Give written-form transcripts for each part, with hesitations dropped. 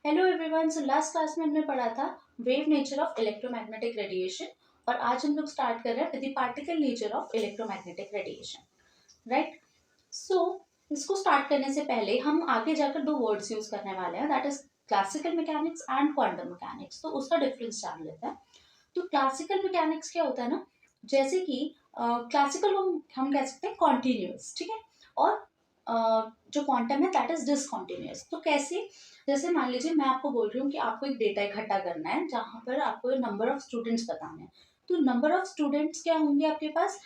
Hello everyone. So last class में हमने पढ़ा था wave nature of electromagnetic radiation और आज हम लोग स्टार्ट कर रहे हैं with the particle nature of electromagnetic radiation. Right. So इसको स्टार्ट करने से पहले हम आगे जाकर दो वर्ड्स यूज करने वाले हैं, that is classical mechanics and quantum mechanics. तो उसका डिफरेंस जान लेते हैं। तो क्लासिकल मैकेनिक्स क्या होता है ना, जैसे कि क्लासिकल हम कह सकते हैं कॉन्टिन्यूस, ठीक है। और जो क्वांटम है दैट इज डिसकॉन्टिन्यूस। तो कैसे, जैसे मान लीजिए मैं आपको बोल रही हूँ कि आपको एक डेटा इकट्ठा करना है जहां पर आपको नंबर ऑफ स्टूडेंट्स बताने हैं। तो नंबर ऑफ स्टूडेंट्स क्या होंगे आपके पास,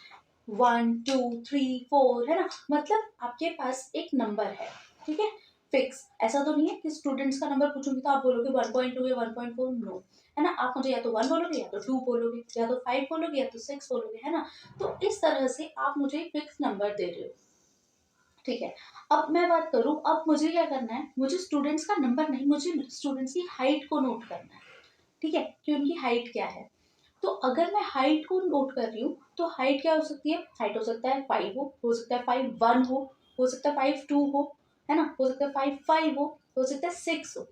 1 2 3 4, है ना। मतलब आपके पास एक नंबर है, ठीक है, फिक्स। ऐसा तो नहीं है कि स्टूडेंट्स का नंबर पूछूंगी तो आप बोलोगे 1.2 या 1.4, नो, है ना। आप मुझे या तो 1 बोलोगे, या तो 2 बोलोगे, या तो 5 बोलोगे, या तो 6 बोलोगे, है ना। तो इस तरह से आप मुझे एक फिक्स नंबर दे रहे हो, ठीक है। अब मैं बात करूं, अब मुझे क्या करना है, मुझे स्टूडेंट्स का नंबर नहीं, मुझे स्टूडेंट्स की हाइट को नोट करना है, ठीक है, कि उनकी हाइट क्या है। तो अगर मैं हाइट को नोट कर रही हूँ तो हाइट क्या हो सकती है, हाइट हो सकता है 5 हो सकता है 5 1 हो सकता है 5 2 हो, है ना, हो सकता है 5 5 हो सकता है 6 हो।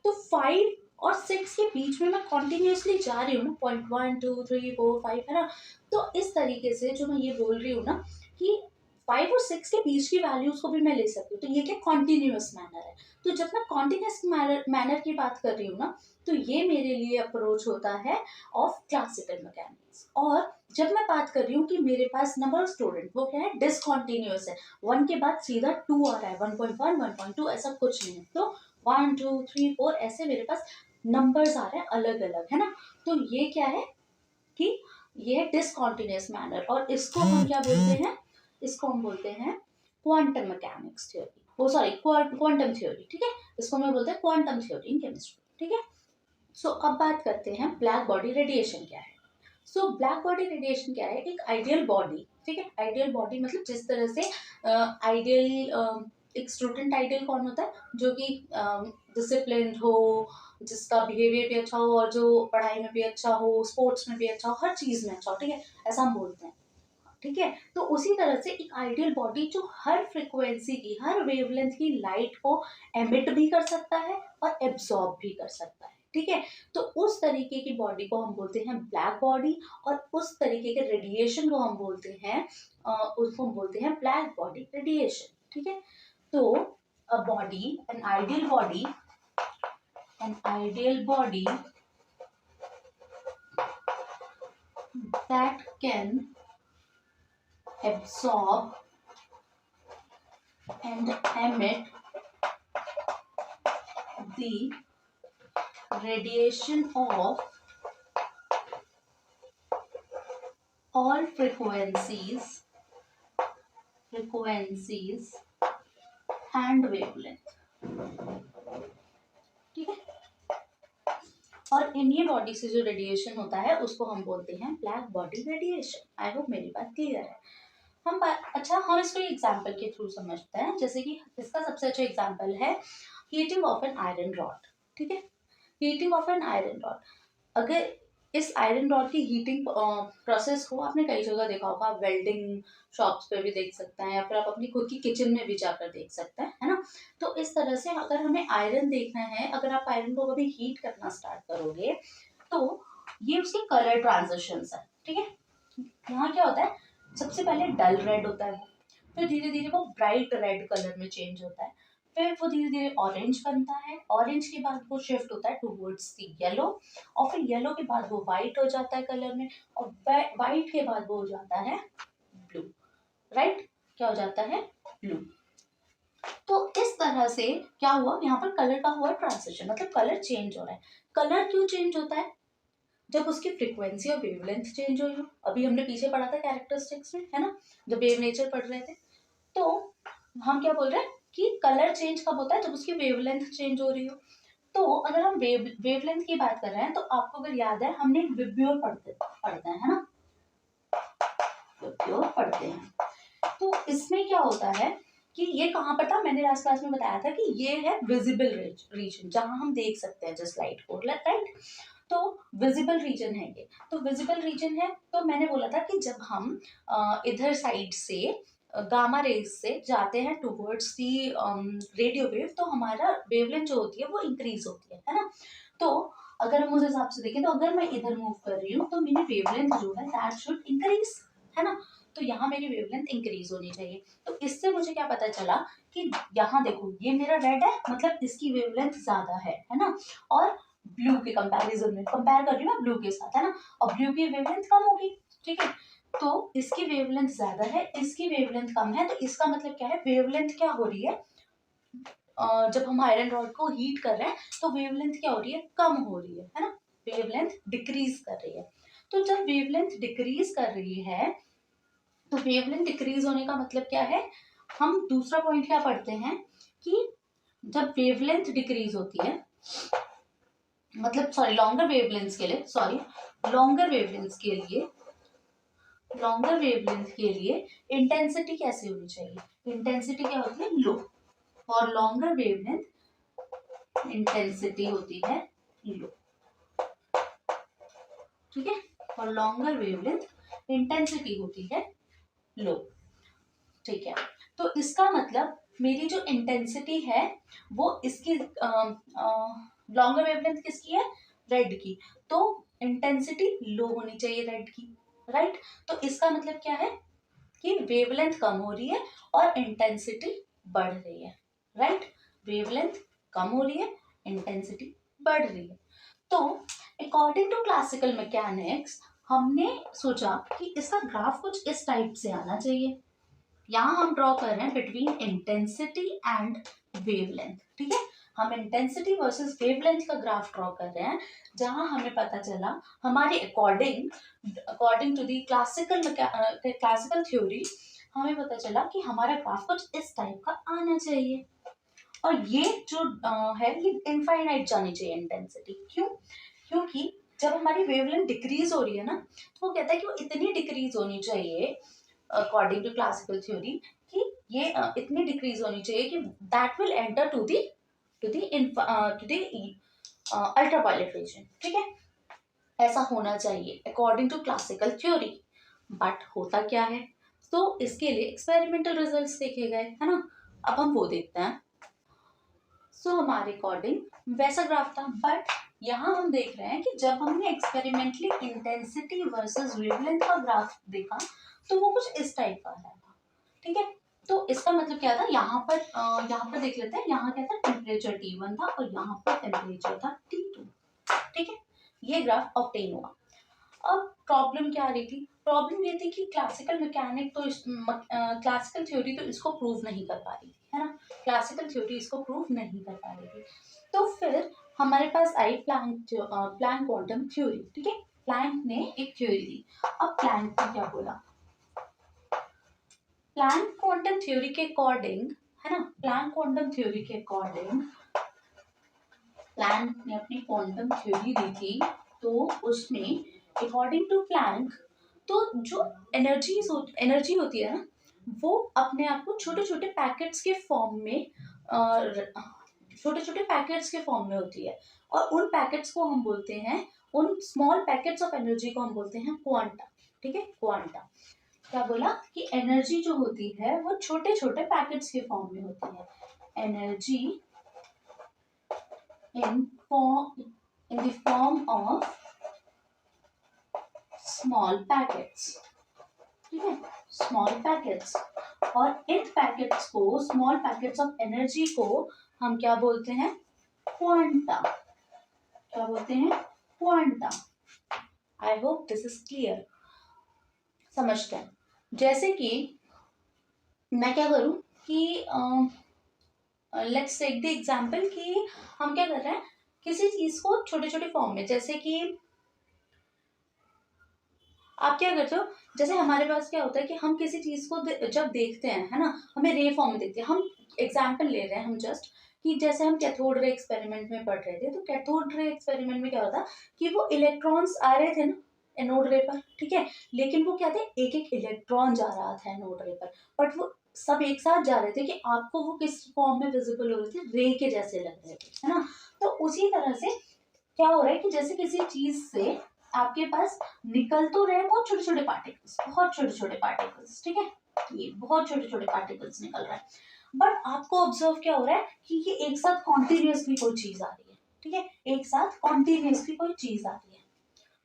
तो 5 और 6 के बीच में मैं कॉन्टिन्यूसली जा रही हूँ ना, 0.1 2 3 4 5, है ना। तो इस तरीके से जो मैं ये बोल रही हूँ ना कि 5 और 6 के बीच की वैल्यूज को भी मैं ले सकती हूँ, तो ये क्या कॉन्टिन्यूस मैनर है। तो जब मैं कॉन्टिन्यूस मैनर की बात कर रही हूँ ना, तो ये मेरे लिए अप्रोच होता है ऑफ क्लासिकल मैकेनिक्स। और जब मैं बात कर रही हूँ कि मेरे पास नंबर ऑफ स्टूडेंट वो क्या है, डिसकॉन्टिन्यूस है, 1 के बाद सीधा 2 आ रहा है, 1.1 1.2 ऐसा कुछ नहीं है। तो 1 2 3 4 ऐसे मेरे पास नंबर्स आ रहे हैं अलग अलग, है ना। तो ये क्या है कि ये है डिसकॉन्टिन्यूस मैनर, और इसको हम क्या बोलते हैं, इसको हम बोलते हैं क्वांटम मैकेनिक्स थ्योरी, वो सॉरी क्वांटम थ्योरी, ठीक है। इसको मैं बोलते हैं क्वांटम थ्योरी इन केमिस्ट्री, ठीक है। सो अब बात करते हैं ब्लैक बॉडी रेडिएशन क्या है। सो ब्लैक बॉडी रेडिएशन क्या है, एक आइडियल बॉडी, ठीक है। आइडियल बॉडी मतलब जिस तरह से आइडियल एक स्टूडेंट आइडियल कौन होता है, जो कि डिसिप्लिन्ड हो, जिसका बिहेवियर भी अच्छा हो, और जो पढ़ाई में भी अच्छा हो, स्पोर्ट्स में भी अच्छा हो, हर चीज में अच्छा हो, ठीक है, ऐसा हम बोलते हैं, ठीक है। तो उसी तरह से एक आइडियल बॉडी जो हर फ्रिक्वेंसी की, हर वेवलेंथ की लाइट को एमिट भी कर सकता है और एब्सॉर्ब भी कर सकता है, ठीक है। तो उस तरीके की बॉडी को हम बोलते हैं ब्लैक बॉडी, और उस तरीके के रेडिएशन को हम बोलते हैं उसको हम बोलते हैं ब्लैक बॉडी रेडिएशन, ठीक है। तो a body an ideal body that can absorb and emit the radiation of all frequencies and wavelength, ठीक है। और इन्हीं बॉडी से जो रेडिएशन होता है उसको हम बोलते हैं black body radiation. I hope मेरी बात क्लियर है। हम इसको एग्जाम्पल के थ्रू समझते हैं, जैसे कि इसका सबसे अच्छा एग्जाम्पल है heating of an iron rod, ठीक है। Heating of an iron rod, अगर इस आयरन रॉड की हीटिंग प्रोसेस को आपने कई जगह देखा होगा, आप वेल्डिंग शॉप्स पे भी देख सकते हैं, या फिर आप अपनी खुद की किचन में भी जाकर देख सकते हैं, है ना। तो इस तरह से अगर हमें आयरन देखना है, अगर आप आयरन को कभी हीट करना स्टार्ट करोगे तो ये उसके कलर ट्रांजिशंस है, ठीक है। यहाँ क्या होता है, सबसे पहले डल रेड होता है वो, फिर धीरे धीरे वो ब्राइट रेड कलर में चेंज होता है, फिर वो धीरे धीरे ऑरेंज बनता है, ऑरेंज के बाद वो शिफ्ट होता है टूवर्ड्स द येलो, और फिर येलो के बाद वो व्हाइट हो जाता है कलर में, और व्हाइट के बाद वो हो जाता है ब्लू, राइट, क्या हो जाता है, ब्लू। तो इस तरह से क्या हुआ, यहाँ पर कलर का हुआ ट्रांसिशन, मतलब कलर चेंज हो रहा है। कलर क्यों चेंज होता है, जब उसकी फ्रीक्वेंसी और वेवलेंथ चेंज हुई हो। अभी हमने पीछे पढ़ा था कैरेक्टरिस्टिक्स में, है ना, जब वेव नेचर पढ़ रहे थे। तो हम क्या बोल रहे हैं कि कलर चेंज कब होता है, जब उसकी वेवलेंथ चेंज हो रही हो। तो अगर हम वेवलेंथ की बात कर रहे हैं, तो आपको अगर याद है हमने विब्योर पढ़ते हैं, है ना, विब्योर पढ़ते हैं। तो इसमें क्या होता है कि ये कहाँ पर था, मैंने लास्ट क्लास में बताया था कि ये है विजिबल रीजन, जहां हम देख सकते हैं जिस लाइट को, राइट। तो विजिबल रीजन है ये, तो विजिबल रीजन है। तो मैंने बोला था कि जब हम इधर साइड से गामा रेज से जाते हैं टुवर्ड्स दी रेडियो वेव, तो हमारा वेवलेंथ जो होती है वो इंक्रीज होती है ना। तो अगर हम उस हिसाब से देखें तो अगर मैं इधर मूव कर रही हूँ तो मेरी वेवलेंथ जो है दैट शुड इंक्रीज, है ना। तो यहाँ मेरी वेवलेंथ इंक्रीज होनी चाहिए। तो इससे मुझे क्या पता चला कि यहाँ देखो ये मेरा रेड है, मतलब इसकी वेवलेंथ ज्यादा है ना, और ब्लू के कंपैरिजन में कंपेयर कर रही हूँ ब्लू के साथ, है ना, और ब्लू की वेवलेंथ कम होगी, ठीक है। तो इसकी वेवलेंथ ज्यादा है, इसकी वेवलेंथ कम है, तो इसका मतलब क्या है, वेवलेंथ क्या हो रही है, जब हम आयरन रॉड को हीट कर रहे हैं तो वेवलेंथ क्या हो रही है, कम हो रही है ना, वेवलेंथ डिक्रीज कर रही है। तो जब वेवलेंथ डिक्रीज कर रही है तो वेवलेंथ डिक्रीज होने का मतलब क्या है, हम दूसरा पॉइंट क्या पढ़ते हैं कि जब वेवलेंथ डिक्रीज होती है, मतलब सॉरी लॉन्गर वेवलेंथ के लिए, लॉन्गर वेवलेंथ के लिए इंटेंसिटी कैसे होनी चाहिए, इंटेंसिटी क्या होती है, लो, और लॉन्गर वेवलेंथ इंटेंसिटी होती है लो, ठीक है, और लॉन्गर वेवलेंथ इंटेंसिटी होती है लो, ठीक है। तो इसका मतलब मेरी जो इंटेंसिटी है वो इसकी लॉन्गर वेवलेंथ किसकी है, रेड की, तो इंटेंसिटी लो होनी चाहिए रेड की, राइट। तो इसका मतलब क्या है कि वेवलेंथ कम हो रही है और इंटेंसिटी बढ़ रही है, राइट। वेवलेंथ कम हो रही है, इंटेंसिटी बढ़ रही है। तो अकॉर्डिंग टू क्लासिकल मैकेनिक्स हमने सोचा कि इसका ग्राफ कुछ इस टाइप से आना चाहिए। यहाँ हम ड्रॉ कर रहे हैं बिटवीन इंटेंसिटी एंड वेवलेंथ, ठीक है। हम इंटेंसिटी वर्सेस वेवलेंथ का ग्राफ ड्रॉ कर रहे हैं, जहां हमें पता चला हमारे according to the classical theory हमें पता चला कि हमारा ग्राफ कुछ इस टाइप का आना चाहिए, और ये जो है ये इनफाइनाइट जानी चाहिए इंटेंसिटी। क्यों, क्योंकि जब हमारी वेवलेंथ डिक्रीज हो रही है ना, तो वो कहता है कि वो इतनी डिक्रीज होनी चाहिए अकॉर्डिंग टू क्लासिकल थ्योरी कि ये इतनी डिक्रीज होनी चाहिए कि that will enter to the ultraviolet radiation, ठीक है, ऐसा होना चाहिए according to classical theory. But होता क्या है, तो इसके लिए एक्सपेरिमेंटल रिजल्ट्स देखे गए, है ना। अब हम वो देखते हैं। सो हमारे अकॉर्डिंग वैसा ग्राफ था, बट यहाँ हम देख रहे हैं कि जब हमने एक्सपेरिमेंटली इंटेंसिटी वर्सेस वेवलेंथ का ग्राफ देखा तो वो कुछ इस टाइप का आया था, ठीक है। तो इसका मतलब क्या था, यहाँ पर देख लेते हैं, यहाँ क्या था, टेम्परेचर T1 था और यहाँ पर टेम्परेचर था T2, ठीक है। ये ग्राफ ऑब्टेन हुआ। अब प्रॉब्लम क्या आ रही थी, प्रॉब्लम ये थी कि क्लासिकल मैकेनिक तो क्लासिकल थ्योरी तो इसको प्रूव नहीं कर पा रही थी, है ना, क्लासिकल थ्योरी इसको प्रूव नहीं कर पा रही थी। तो फिर हमारे पास आई प्लैंक क्वांटम थ्योरी, ठीक है। प्लैंक ने एक थ्योरी दी। अब प्लैंक ने क्या बोला, प्लैंक क्वांटम थ्योरी के अकॉर्डिंग, है ना, प्लैंक क्वांटम थ्योरी के अकॉर्डिंग प्लैंक ने अपनी क्वांटम थ्योरी दी थी, तो उसमें अकॉर्डिंग टू प्लैंक तो जो एनर्जी होती है ना, वो अपने आप को छोटे छोटे पैकेट्स के फॉर्म में होती है, और उन पैकेट्स को हम बोलते हैं, उन स्मॉल पैकेट्स ऑफ एनर्जी को हम बोलते हैं क्वांटा, ठीक है, क्वांटा। क्या बोला कि एनर्जी जो होती है वो छोटे छोटे पैकेट्स के फॉर्म में होती है, energy in the form of small packets, ठीक है, स्मॉल पैकेट्स। और इन पैकेट्स को, स्मॉल पैकेट्स ऑफ एनर्जी को हम क्या बोलते हैं, क्वांटा, क्या बोलते हैं, quanta. I hope this is clear, समझते हैं। जैसे कि मैं क्या करूं कि लेट्स टेक द एग्जांपल कि हम क्या कर रहे हैं, किसी चीज को छोटे छोटे फॉर्म में, जैसे कि आप क्या करते हो, जैसे हमारे पास क्या होता है कि हम किसी चीज को जब देखते हैं, है ना, हमें रे फॉर्म में देखते हैं। हम एग्जांपल ले रहे हैं हम जस्ट, कि जैसे हम कैथोड रे एक्सपेरिमेंट में पढ़ रहे थे, तो कैथोड रे एक्सपेरिमेंट में क्या होता कि वो इलेक्ट्रॉन्स आ रहे थे ना एनोड रे पर, ठीक है, लेकिन वो क्या थे, एक एक इलेक्ट्रॉन जा रहा था एनोड रे पर, बट वो सब एक साथ जा रहे थे कि आपको वो किस फॉर्म में विजिबल हो रहे थे, रे के जैसे लग रहे थे, है ना। तो उसी तरह से क्या हो रहा है कि जैसे किसी चीज से आपके पास निकल तो रहे बहुत छोटे छोटे पार्टिकल्स, बहुत छोटे छोटे पार्टिकल्स, ठीक है, ये बहुत छोटे छोटे पार्टिकल्स निकल रहे हैं, बट आपको ऑब्जर्व क्या हो रहा है कि ये एक साथ कॉन्टिन्यूसली कोई चीज आ रही है, ठीक है, एक साथ कॉन्टिन्यूसली कोई चीज आ रही है।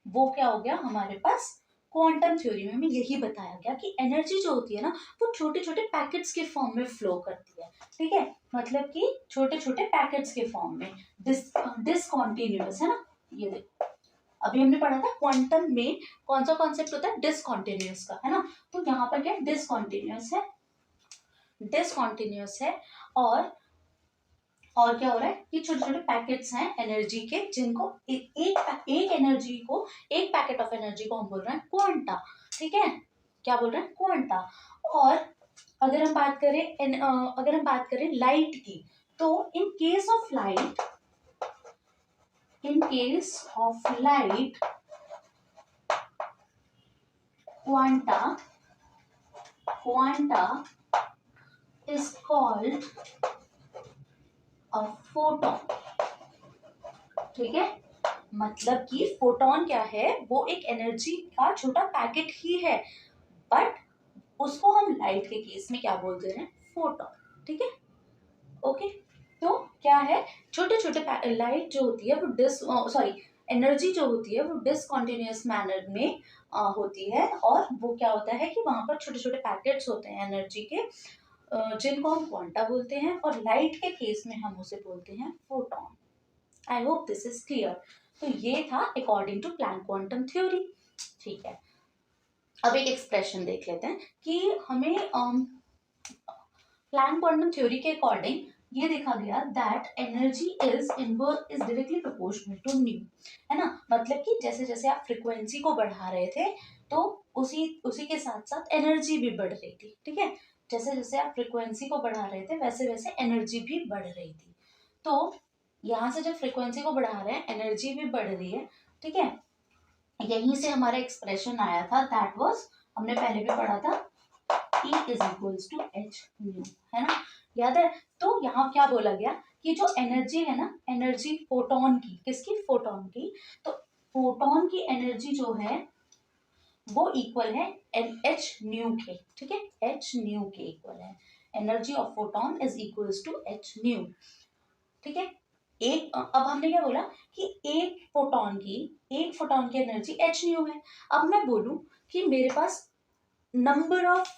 वो क्या हो गया हमारे पास, क्वांटम थ्योरी में हमें यही बताया गया कि एनर्जी जो होती है ना वो छोटे छोटे पैकेट्स के फॉर्म में फ्लो करती है, ठीक है, मतलब कि छोटे छोटे पैकेट्स के फॉर्म में, डिसकॉन्टिन्यूअस है ना। ये देखो अभी हमने पढ़ा था क्वांटम में कौन सा कॉन्सेप्ट होता है, डिसकॉन्टिन्यूअस का, है ना। तो यहाँ पर क्या डिसकॉन्टिन्यूअस है, डिसकॉन्टिन्यूअस है। और क्या हो रहा है, ये छोटे छोटे पैकेट्स हैं एनर्जी के, जिनको एक एनर्जी को, एक पैकेट ऑफ एनर्जी को हम बोल रहे हैं क्वांटा, ठीक है, क्या बोल रहे हैं क्वांटा। और अगर हम बात करें लाइट की, तो in case of light, quanta is called a photon, ठीक है, मतलब कि फोटॉन क्या है, वो एक एनर्जी का छोटा पैकेट ही है, बट उसको हम लाइट के केस में क्या बोलते हैं, फोटॉन, ठीक है, ओके। तो क्या है, छोटे छोटे लाइट जो होती है वो एनर्जी जो होती है वो डिसकॉन्टिन्यूअस मैनर में होती है, और वो क्या होता है कि वहां पर छोटे छोटे पैकेट्स होते हैं एनर्जी के, जिनको हम क्वांटा बोलते हैं, और लाइट के केस में हम उसे बोलते हैं photon. I hope this is clear. तो ये था according to Planck quantum theory, ठीक है। अब एक एक्सप्रेशन देख लेते हैं कि हमें प्लैंक क्वांटम थ्योरी के अकॉर्डिंग ये देखा गया that energy is directly proportional to nu, है ना, मतलब कि जैसे जैसे आप फ्रीक्वेंसी को बढ़ा रहे थे तो उसी उसी के साथ साथ एनर्जी भी बढ़ रही थी, ठीक है, जैसे जैसे आप फ्रीक्वेंसी को बढ़ा रहे थे वैसे वैसे एनर्जी भी बढ़ रही थी। तो यहाँ से जब फ्रीक्वेंसी को बढ़ा रहे हैं एनर्जी भी बढ़ रही है, ठीक है, यहीं से हमारा एक्सप्रेशन आया था, दैट वाज, हमने पहले भी पढ़ा था, E is equals to H nu, है ना, याद है। तो यहाँ क्या बोला गया कि जो एनर्जी है ना, एनर्जी फोटोन की, किसकी, फोटोन की, तो फोटोन की एनर्जी जो है वो इक्वल है H न्यू के, ठीक है, H न्यू के इक्वल है, energy of photon is equals to H nu, ठीक है। अब हमने क्या बोला कि एक फोटोन की एनर्जी H न्यू है। अब मैं बोलूं कि मेरे पास नंबर ऑफ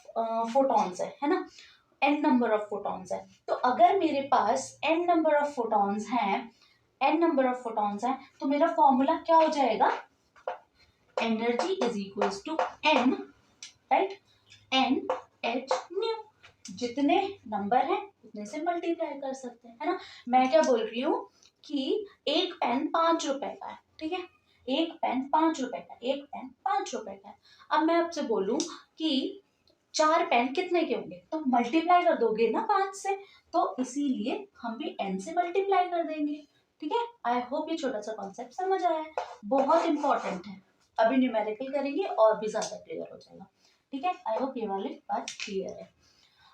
फोटॉन्स है ना, n नंबर ऑफ फोटॉन्स है, तो अगर मेरे पास n नंबर ऑफ फोटॉन्स हैं तो मेरा फॉर्मूला क्या हो जाएगा, energy is equals to n, right, n h nu, जितने नंबर हैं उतने से मल्टीप्लाई कर सकते हैं, है ना। मैं क्या बोल रही हूँ कि एक पेन 5 रुपए का है, ठीक है, एक पेन 5 रुपए का है। अब मैं आपसे बोलूं कि 4 पेन कितने के होंगे, तो मल्टीप्लाई कर दोगे ना 5 से, तो इसीलिए हम भी n से मल्टीप्लाई कर देंगे, ठीक है। आई होप ये छोटा सा कॉन्सेप्ट समझ आया है, बहुत इंपॉर्टेंट है, अभी न्यूमेरिकल करेंगे और भी ज्यादा क्लियर हो जाएगा, ठीक है। आई होप ये वाली बात क्लियर है।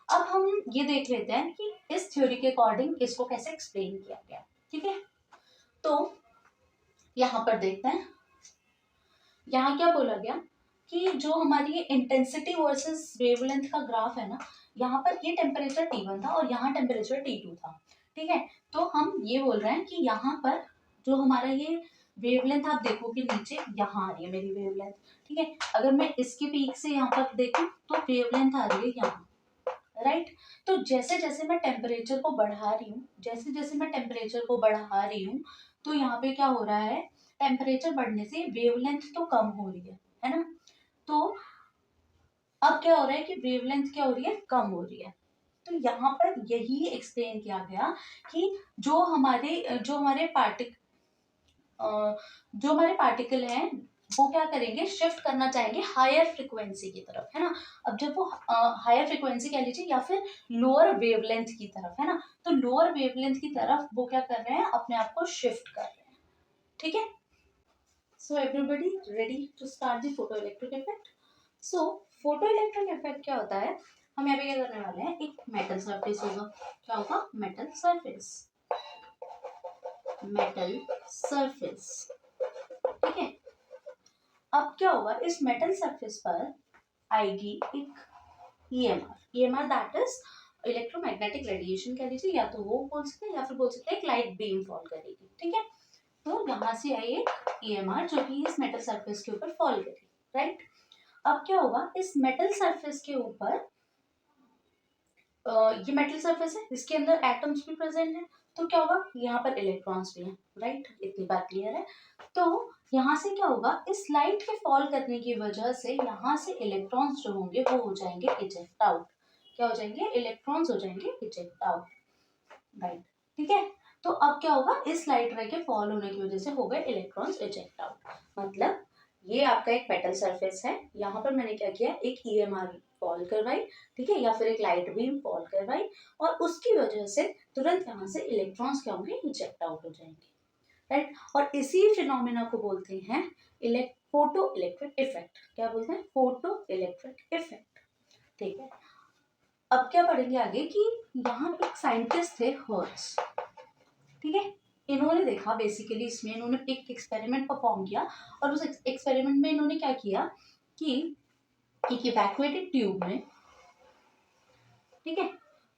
अब हम ये देख लेते हैं कि इस थ्योरी के अकॉर्डिंग इसको कैसे एक्सप्लेन किया गया, ठीक है। तो यहाँ पर देखते हैं, यहाँ क्या बोला गया कि जो हमारी इंटेंसिटी वर्सेस वेवलेंथ का ग्राफ है ना, यहाँ पर ये टेम्परेचर T1 था और यहाँ टेम्परेचर T2 था, ठीक है। तो हम ये बोल रहे हैं कि यहाँ पर जो हमारा ये वेवलेंथ, आप देखो कि नीचे यहाँ आ रही है मेरी वेवलेंथ, ठीक है, अगर मैं इसके पीक से यहाँ पर देखूं तो वेवलेंथ आ रही है यहाँ, राइट। तो जैसे जैसे मैं टेम्परेचर को बढ़ा रही हूँ तो यहाँ पे क्या हो रहा है, टेम्परेचर बढ़ने से वेवलेंथ तो कम हो रही है ना। तो अब क्या हो रहा है कि वेवलेंथ क्या हो रही है, कम हो रही है। तो यहाँ पर यही एक्सप्लेन किया गया कि जो हमारे पार्टिकल हैं वो क्या करेंगे, शिफ्ट करना चाहेंगे हायर फ्रिक्वेंसी की तरफ, है ना। अब जब वो हायर फ्रिक्वेंसी कह लीजिए या फिर लोअर वेवलेंथ की तरफ, है ना, तो लोअर वेवलेंथ की तरफ वो क्या कर रहे हैं, अपने आप को शिफ्ट कर रहे हैं, ठीक है। So everybody ready to start the photoelectric effect. So photoelectric effect क्या होता है, हम यहाँ पे क्या करने वाले हैं, एक मेटल सरफेस होगा, क्या होगा, मेटल सरफेस, ठीक है। अब क्या होगा, इस मेटल सरफेस पर आएगी एक EMR that is electromagnetic radiation कह लीजिए, या तो वो बोल सकते हैं या फिर बोल सकते हैं एक लाइट बीम फॉल करेगी, ठीक है। तो यहाँ से आई एक EMR जो कि इस मेटल सरफेस के ऊपर फॉल करेगी, राइट। अब क्या होगा, इस मेटल सरफेस के ऊपर ये मेटल सरफेस है, इसके अंदर एटम्स भी प्रेजेंट है, तो क्या होगा, यहाँ पर इलेक्ट्रॉन्स भी हैं, राइट, इतनी बात क्लियर है। तो यहाँ से क्या होगा, इस लाइट के फॉल करने की वजह से यहाँ से इलेक्ट्रॉन्स जो होंगे वो हो जाएंगे इजेक्ट आउट। क्या हो जाएंगे, इलेक्ट्रॉन्स हो जाएंगे इजेक्ट आउट, राइट, ठीक है। तो अब क्या होगा, इस लाइट रे के फॉल होने की वजह से हो गए इलेक्ट्रॉन्स इजेक्ट आउट। मतलब ये आपका एक मेटल सरफेस है, यहाँ पर मैंने क्या किया, एक EMR फॉल करवाई, ठीक है, या फिर एक लाइट बीम फॉल करवाई, और उसकी वजह से तुरंत यहाँ से इलेक्ट्रॉन्स क्या होंगे, इजेक्ट आउट हो जाएंगे, राइट। और इसी फिनोमेना को बोलते हैं फोटो इलेक्ट्रिक इफेक्ट। क्या बोलते हैं, फोटो इलेक्ट्रिक इफेक्ट, ठीक है। अब क्या पढ़ेंगे आगे कि यहाँ एक साइंटिस्ट थे हर्ट्ज, ठीक है। इन्होंने देखा बेसिकली, इसमें इन्होंने एक एक्सपेरिमेंट परफॉर्म किया, और उस एक्सपेरिमेंट में इन्होंने क्या किया कि एक इवैक्यूएटेड ट्यूब में, ठीक है,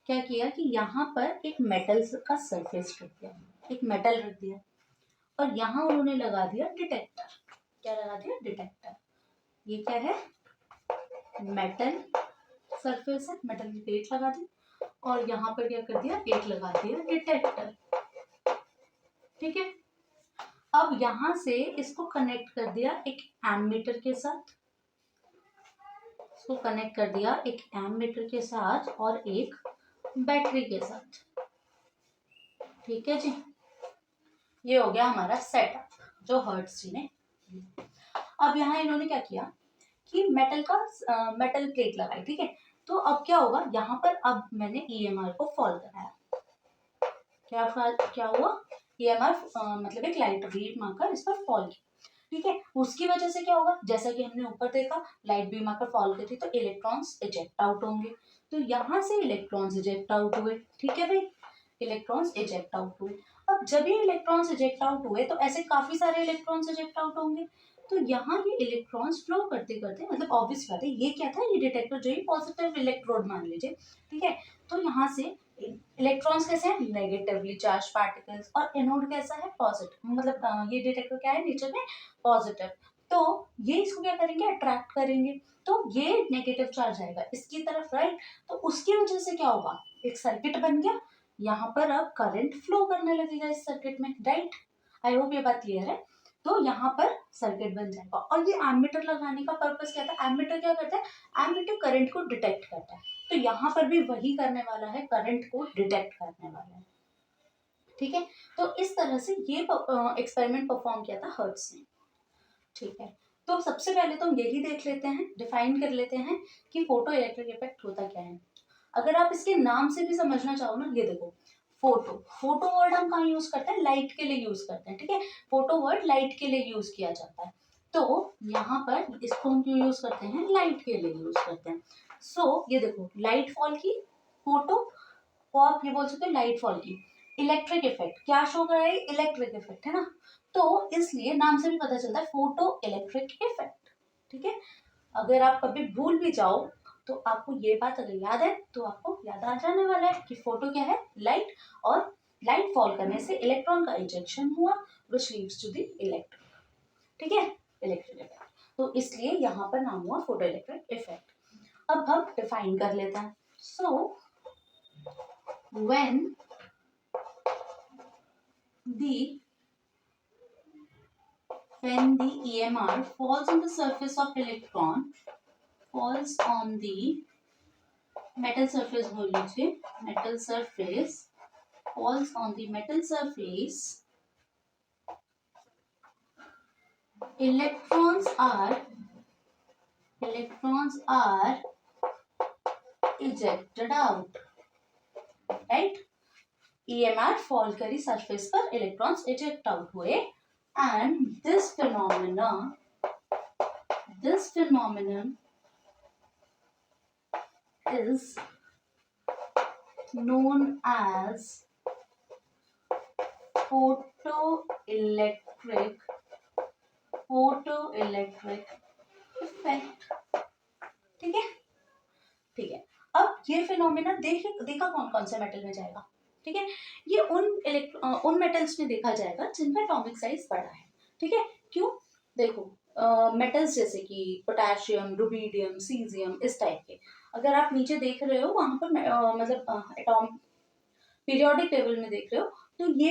क्या किया कि यहाँ पर एक मेटल का सरफेस रख दिया, एक मेटल रख दिया, और यहाँ उन्होंने लगा दिया डिटेक्टर। क्या लगा दिया, डिटेक्टर। ये क्या है, मेटल सरफेस है, मेटल की प्लेट लगा दी, और यहाँ पर क्या कर दिया, एक लगा दिया डिटेक्टर, ठीक है। अब यहाँ से इसको कनेक्ट कर दिया एक एमीटर के साथ, इसको कनेक्ट कर दिया एक एमीटर के साथ और एक बैटरी के साथ, ठीक है जी। ये हो गया हमारा सेटअप जो हर्ट्ज जी ने। अब यहाँ इन्होंने क्या किया कि मेटल प्लेट लगाई, ठीक है। तो अब क्या होगा, यहाँ पर अब मैंने EMR को फॉल कराया, क्या हुआ, EMR मतलब एक लाइट बीम आकर इस पर फॉल की, ठीक है। उसकी वजह से क्या होगा, जैसा कि हमने ऊपर देखा, लाइट बीम आकर फॉल की थी तो इलेक्ट्रॉन्स इजेक्ट आउट होंगे, तो यहाँ से इलेक्ट्रॉन्स इजेक्ट आउट हुए, ठीक है भाई, इलेक्ट्रॉन्स इजेक्ट आउट हुए। अब जब ये इलेक्ट्रॉन्स इजेक्ट आउट हुए तो ऐसे काफी सारे इलेक्ट्रॉन्स इजेक्ट आउट होंगे, तो यहाँ ये इलेक्ट्रॉन्स फ्लो करते करते, मतलब ऑब्वियस बात है, ये क्या था, ये डिटेक्टर जो है पॉजिटिव इलेक्ट्रोड मान लीजिए, ठीक है। तो यहाँ से इलेक्ट्रॉन्स कैसे हैं, नेगेटिवली चार्ज पार्टिकल्स, और एनोड कैसा है, पॉजिटिव, मतलब ये डिटेक्टर क्या है नेचर में, पॉजिटिव। तो ये इसको क्या करेंगे, अट्रैक्ट करेंगे, तो ये नेगेटिव चार्ज आएगा इसकी तरफ, राइट। तो उसकी वजह से क्या होगा, एक सर्किट बन गया, यहाँ पर अब करंट फ्लो करने लगेगा इस सर्किट में, राइट। आई होप ये बात क्लियर है। तो यहाँ पर सर्किट बन जाएगा, और ये एमीटर लगाने का पर्पस क्या था, एमीटर क्या करता है, एमीटर करंट को डिटेक्ट करता है, तो यहाँ पर भी वही करने वाला है, करंट को डिटेक्ट करने वाला है, ठीक है। तो इस तरह से ये एक्सपेरिमेंट परफॉर्म किया था हर्ट्ज ने, ठीक है। तो सबसे पहले तो यही देख लेते हैं, डिफाइन कर लेते हैं कि फोटो इलेक्ट्रिक इफेक्ट होता क्या है। अगर आप इसके नाम से भी समझना चाहो ना, ये देखो, फोटो वर्ड हम कहाँ यूज करते हैं, लाइट के लिए यूज करते हैं, ठीक है। फोटो वर्ड लाइट के लिए यूज किया जाता है, तो यहाँ पर इसको हम क्यों यूज करते हैं, लाइट के लिए यूज करते हैं। सो ये देखो, लाइट फॉल की फोटो, को आप ये बोल सकते हो लाइट फॉल की इलेक्ट्रिक इफेक्ट, क्या शो कर रहा है, इलेक्ट्रिक इफेक्ट है ना, तो इसलिए नाम से भी पता चलता है फोटो इलेक्ट्रिक इफेक्ट, ठीक है। अगर आप कभी भूल भी जाओ तो आपको ये बात अगर याद है तो आपको याद आ जाने वाला है कि फोटो क्या है, लाइट, और लाइट फॉल करने से इलेक्ट्रॉन का इजेक्शन हुआ which leads to the electric, ठीक है, इलेक्ट्रिक इफेक्ट। तो इसलिए यहाँ पर नाम हुआ फोटो इलेक्ट्रिक इफेक्ट। अब हम डिफाइन कर लेते हैं। सो when the EMR falls on the surface of electron, falls on the metal surface, बोल लीजिए, metal surface, falls on the metal surface, electrons are ejected out, right। EMR fall करी surface पर, electrons eject out हुए, and this phenomenon is known as photoelectric effect, ठीक है। ठीक है, अब ये फिनोमेना देखा कौन कौन से मेटल में जाएगा, ठीक है, ये उन मेटल्स में देखा जाएगा जिनका एटॉमिक साइज बड़ा है, ठीक है। क्यों? देखो मेटल्स जैसे कि पोटेशियम, रुबीडियम, सीजियम, इस टाइप के, अगर आप नीचे देख रहे हो वहां पर मतलब एटॉम पीरियोडिक टेबल में देख रहे हो, तो ये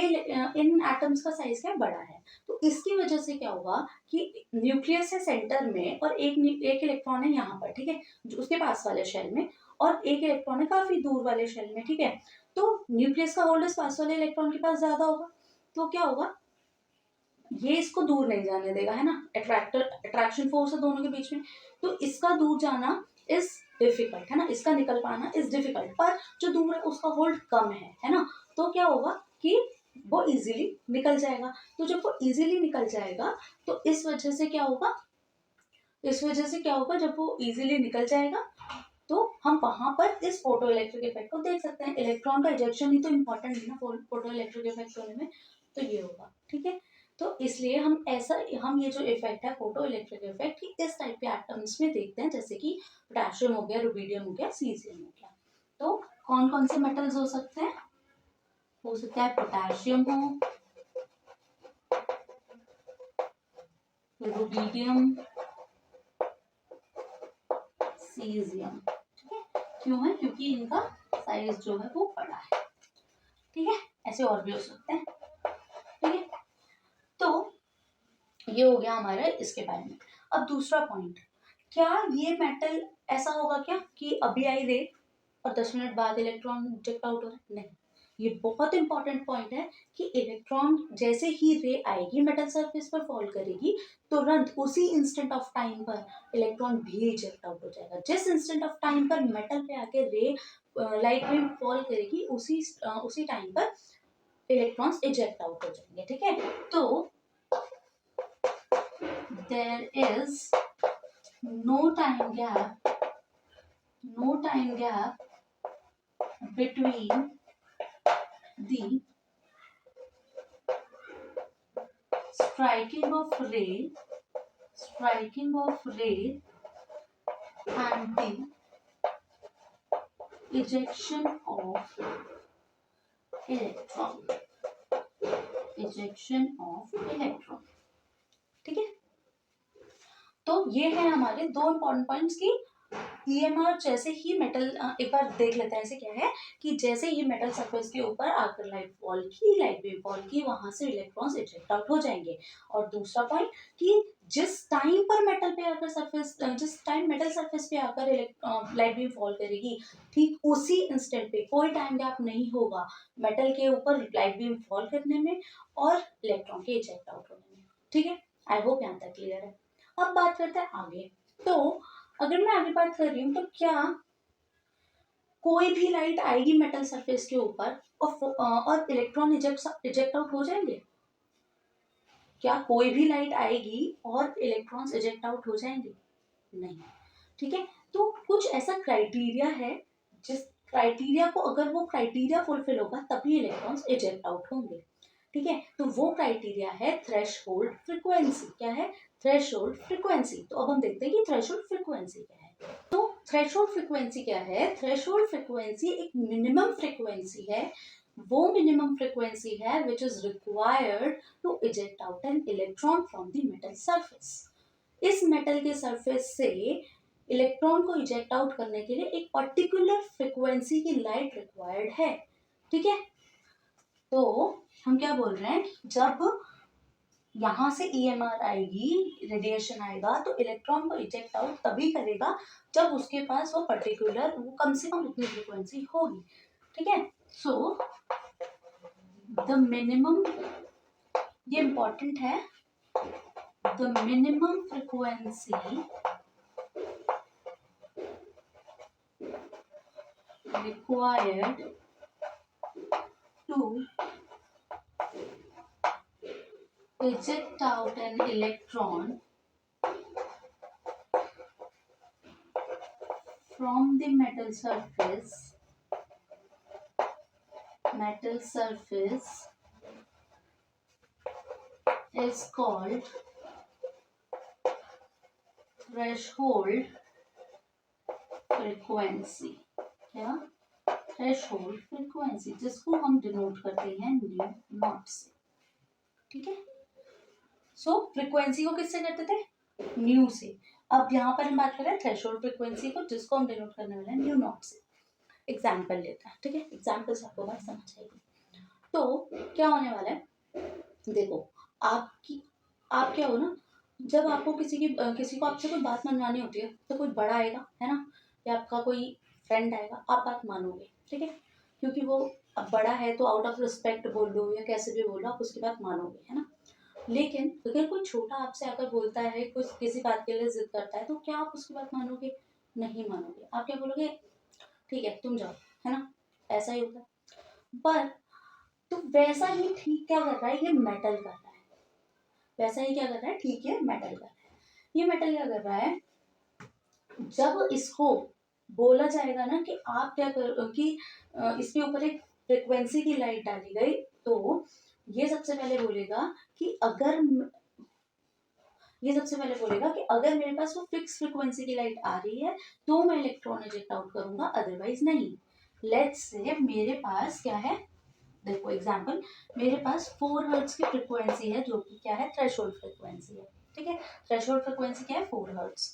इन एटम्स का साइज क्या बड़ा है। तो इसकी वजह से क्या होगा कि न्यूक्लियस है सेंटर में और एक इलेक्ट्रॉन है यहाँ पर, ठीक है, जो उसके पास वाले शेल में, और एक इलेक्ट्रॉन है काफी दूर वाले शेल में, ठीक है। तो न्यूक्लियस का होल्डर्स पास वाले इलेक्ट्रॉन के पास ज्यादा होगा, तो क्या होगा, ये इसको दूर नहीं जाने देगा, है ना, अट्रैक्शन फोर्स है दोनों के बीच में, तो इसका दूर जाना इज डिफिकल्ट, है ना, इसका निकल पाना इज डिफिकल्ट, पर जो दूर है उसका होल्ड कम है ना, तो क्या होगा कि वो इजीली निकल जाएगा। तो जब वो इजीली निकल जाएगा तो इस वजह से क्या होगा, जब वो इजीली निकल जाएगा तो हम वहां पर इस फोटो इलेक्ट्रिक इफेक्ट को देख सकते हैं। इलेक्ट्रॉन का इजेक्शन ही तो इम्पोर्टेंट है ना फोटो इलेक्ट्रिक इफेक्ट होने में, तो ये होगा, ठीक है। तो इसलिए हम ये जो इफेक्ट है फोटो इलेक्ट्रिक इफेक्ट इस टाइप के एटम्स में देखते हैं, जैसे कि पोटेशियम हो गया, रुबीडियम हो गया, सीजियम हो गया। तो कौन कौन से मेटल्स हो सकते हैं? हो सकता है पोटेशियम हो, रुबीडियम, सीजियम, ठीक है। क्यों है? क्योंकि इनका साइज जो है वो बड़ा है, ठीक है। ऐसे और भी हो सकते हैं, ठीक है। तो ये हो गया हमारा इसके बारे में। अब दूसरा पॉइंट, क्या ये मेटल ऐसा होगा क्या कि अभी आई रे और 10 मिनट बाद इलेक्ट्रॉन रिजेक्ट आउट हो रहा है? नहीं, ये बहुत इंपॉर्टेंट पॉइंट है कि इलेक्ट्रॉन जैसे ही रे आएगी मेटल सरफेस पर फॉल करेगी, तुरंत उसी इंस्टेंट ऑफ टाइम पर इलेक्ट्रॉन भी रिजेक्ट आउट हो जाएगा। जिस इंस्टेंट ऑफ टाइम पर मेटल पे आके रे लाइट बीम फॉल करेगी, उसी टाइम पर इलेक्ट्रॉन्स इजेक्ट आउट हो जाएंगे, ठीक है। तो there is no time gap between the striking of ray and the ejection of electron, ठीक है। तो ये है हमारे दो इंपॉर्टेंट पॉइंट्स की ईएमआर जैसे ही मेटल, एक बार देख लेते हैं ऐसे क्या है कि जैसे ही मेटल सरफेस के ऊपर आकर लाइट वेव फॉल की, वहां से इलेक्ट्रॉन्स इजेक्ट आउट हो जाएंगे। और दूसरा पॉइंट कि जिस टाइम मेटल सरफेस पे आकर लाइट वेव फॉल करेगी, ठीक उसी इंस्टेंट पे कोई टाइम गैप नहीं होगा मेटल के ऊपर लाइट वेव फॉल करने में और इलेक्ट्रॉन के इजेक्ट आउट होने में, ठीक है। आई होप यहाँ तक क्लियर है। अब बात करते हैं आगे। तो अगर मैं आगे बात कर रही हूँ, तो क्या कोई भी लाइट आएगी मेटल सरफेस के ऊपर और इलेक्ट्रॉन इजेक्ट आउट हो जाएंगे? क्या कोई भी लाइट आएगी और इलेक्ट्रॉन्स इजेक्ट आउट हो जाएंगे? नहीं, ठीक है। तो कुछ ऐसा क्राइटेरिया है, जिस क्राइटेरिया को, अगर वो क्राइटेरिया फुलफिल होगा तभी इलेक्ट्रॉन्स इजेक्ट आउट होंगे, ठीक है। तो वो क्राइटेरिया है थ्रेशोल्ड फ्रीक्वेंसी। क्या है? Threshold frequency. तो अब हम देखते हैं कि थ्रेशोल्ड फ्रीक्वेंसी क्या है। तो थ्रेशोल्ड फ्रीक्वेंसी क्या है? थ्रेशोल्ड फ्रीक्वेंसी एक मिनिमम फ्रीक्वेंसी है, वो मिनिमम फ्रीक्वेंसी है which is required to eject out an electron from the metal surface. इस मेटल के सरफेस से इलेक्ट्रॉन को इजेक्ट आउट करने के लिए एक पर्टिकुलर फ्रीक्वेंसी की लाइट रिक्वायर्ड है, ठीक है। तो हम क्या बोल रहे हैं, जब यहां से ईएमआर आएगी, रेडिएशन आएगा, तो इलेक्ट्रॉन को इजेक्ट आउट तभी करेगा जब उसके पास वो पर्टिकुलर, वो कम से कम उतनी फ्रीक्वेंसी होगी, ठीक है। सो द मिनिमम, ये इंपॉर्टेंट है, the minimum frequency required to eject out an electron from the metal surface is called threshold frequency, क्या थ्रेशोल्ड फ्रीक्वेंसी, जिसको हम डिनोट करते हैं न्यू नॉट से, ठीक है। सो फ्रीक्वेंसी को किससे करते थे, न्यू से। अब यहाँ पर हम बात कर रहे हैं थ्रेशोल्ड फ्रीक्वेंसी को, जिसको हम डिनोट करने वाले हैं न्यू नॉट से। एग्जाम्पल लेते हैं, ठीक है, एग्जाम्पल से आपको बात समझ आएगी। तो क्या होने वाला है, देखो आप क्या हो ना, जब आपको किसी को आपसे कोई बात मनवानी होती है तो कोई बड़ा आएगा, है ना, या आपका कोई फ्रेंड आएगा, आप बात मानोगे, ठीक है, क्योंकि वो अब बड़ा है तो आउट ऑफ रिस्पेक्ट बोल दो या कैसे भी बोल लो, आप उसकी बात मानोगे, है ना। लेकिन अगर कोई छोटा आपसे आकर बोलता है, कुछ किसी बात के लिए जिद करता है, तो क्या आप उसकी बात मानोगे, नहीं मानोगे। आप क्या बोलोगे, ठीक है तुम जाओ, है ना, ऐसा ही होता है। पर तो वैसा ही ठीक क्या कर रहा है, ये मेटल कर रहा है, वैसा ही क्या कर रहा है, ठीक है मेटल कर रहा है। ये मेटल क्या कर रहा है, जब इसको बोला जाएगा ना कि आप क्या कर कि इसके ऊपर एक फ्रिक्वेंसी की लाइट डाली गई, तो ये सबसे पहले बोलेगा कि अगर मेरे पास वो फिक्स फ्रिक्वेंसी की लाइट आ रही है तो मैं इलेक्ट्रॉन इजेक्ट आउट करूंगा, अदरवाइज नहीं। लेट्स से मेरे पास क्या है, देखो एग्जांपल, मेरे पास 4 हर्ट्ज की फ्रीक्वेंसी है, जो कि क्या है, थ्रेशोल्ड फ्रीक्वेंसी है, ठीक है। थ्रेशोल्ड फ्रीक्वेंसी क्या है, 4 हर्ट्ज।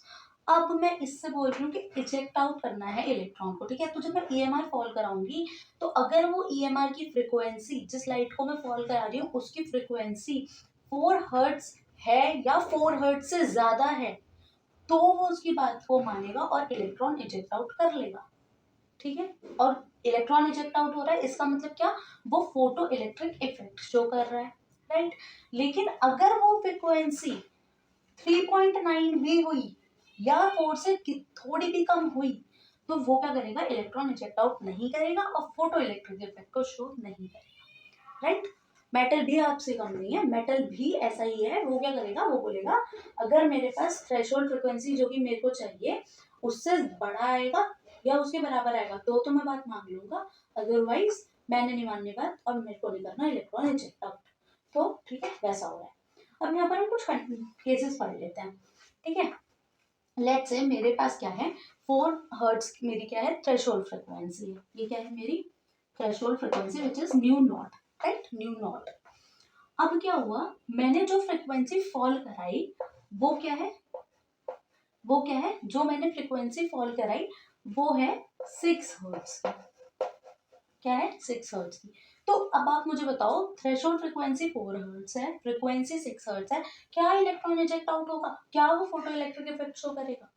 अब मैं इससे बोल रही हूँ कि इजेक्ट आउट करना है इलेक्ट्रॉन को, ठीक है। तो जब मैं ईएमआर फॉल कराऊंगी, तो अगर वो ईएमआर की फ्रीक्वेंसी, जिस लाइट को मैं फॉल करा रही हूँ उसकी फ्रीक्वेंसी 4 हर्ट्ज है या 4 हर्ट्ज से ज्यादा है, तो वो उसकी बात को मानेगा और इलेक्ट्रॉन इजेक्ट आउट कर लेगा, ठीक है। और इलेक्ट्रॉन इजेक्ट आउट हो रहा है, इसका मतलब क्या, वो फोटो इलेक्ट्रिक इफेक्ट शो कर रहा है, राइट। लेकिन अगर वो फ्रीक्वेंसी 3.9 भी हुई या 4 से थोड़ी भी कम हुई, तो वो क्या करेगा, इलेक्ट्रॉन इजेक्ट आउट नहीं करेगा और फोटो इलेक्ट्रिक इफेक्ट को शो नहीं करेगा, राइट। मेटल भी आपसे कम नहीं है, मेटल भी ऐसा ही है। वो क्या करेगा, वो बोलेगा अगर मेरे पास थ्रेशोल्ड फ्रीक्वेंसी जो कि मेरे को चाहिए उससे बड़ा आएगा या उसके बराबर आएगा तो मैं बात मान लूंगा, अदरवाइज मैंने नहीं माननी बात और मेरे को नहीं करना इलेक्ट्रॉन इजेक्ट आउट। तो ठीक है, वैसा हो रहा है। अब यहाँ पर हम कुछ केसेस पढ़ लेते हैं, ठीक है। लेट्स से मेरे पास क्या है, 4 हर्ट्ज मेरी क्या है, थ्रेशोल्ड फ्रीक्वेंसी है। ये क्या है, मेरी threshold frequency which is new not, right, new not. अब क्या हुआ, मैंने जो फ्रीक्वेंसी फॉल कराई वो क्या है, जो मैंने फ्रीक्वेंसी फॉल कराई वो है 6 हर्ट्ज, क्या है, 6 हर्ट्ज की। तो अब आप मुझे बताओ, थ्रेशोल्ड फ्रीक्वेंसी 4 हर्ट्ज है, फ्रीक्वेंसी 6 हर्ट्ज है, क्या इलेक्ट्रॉन इजेक्ट आउट होगा, क्या वो फोटो इलेक्ट्रिक इफेक्ट शो करेगा,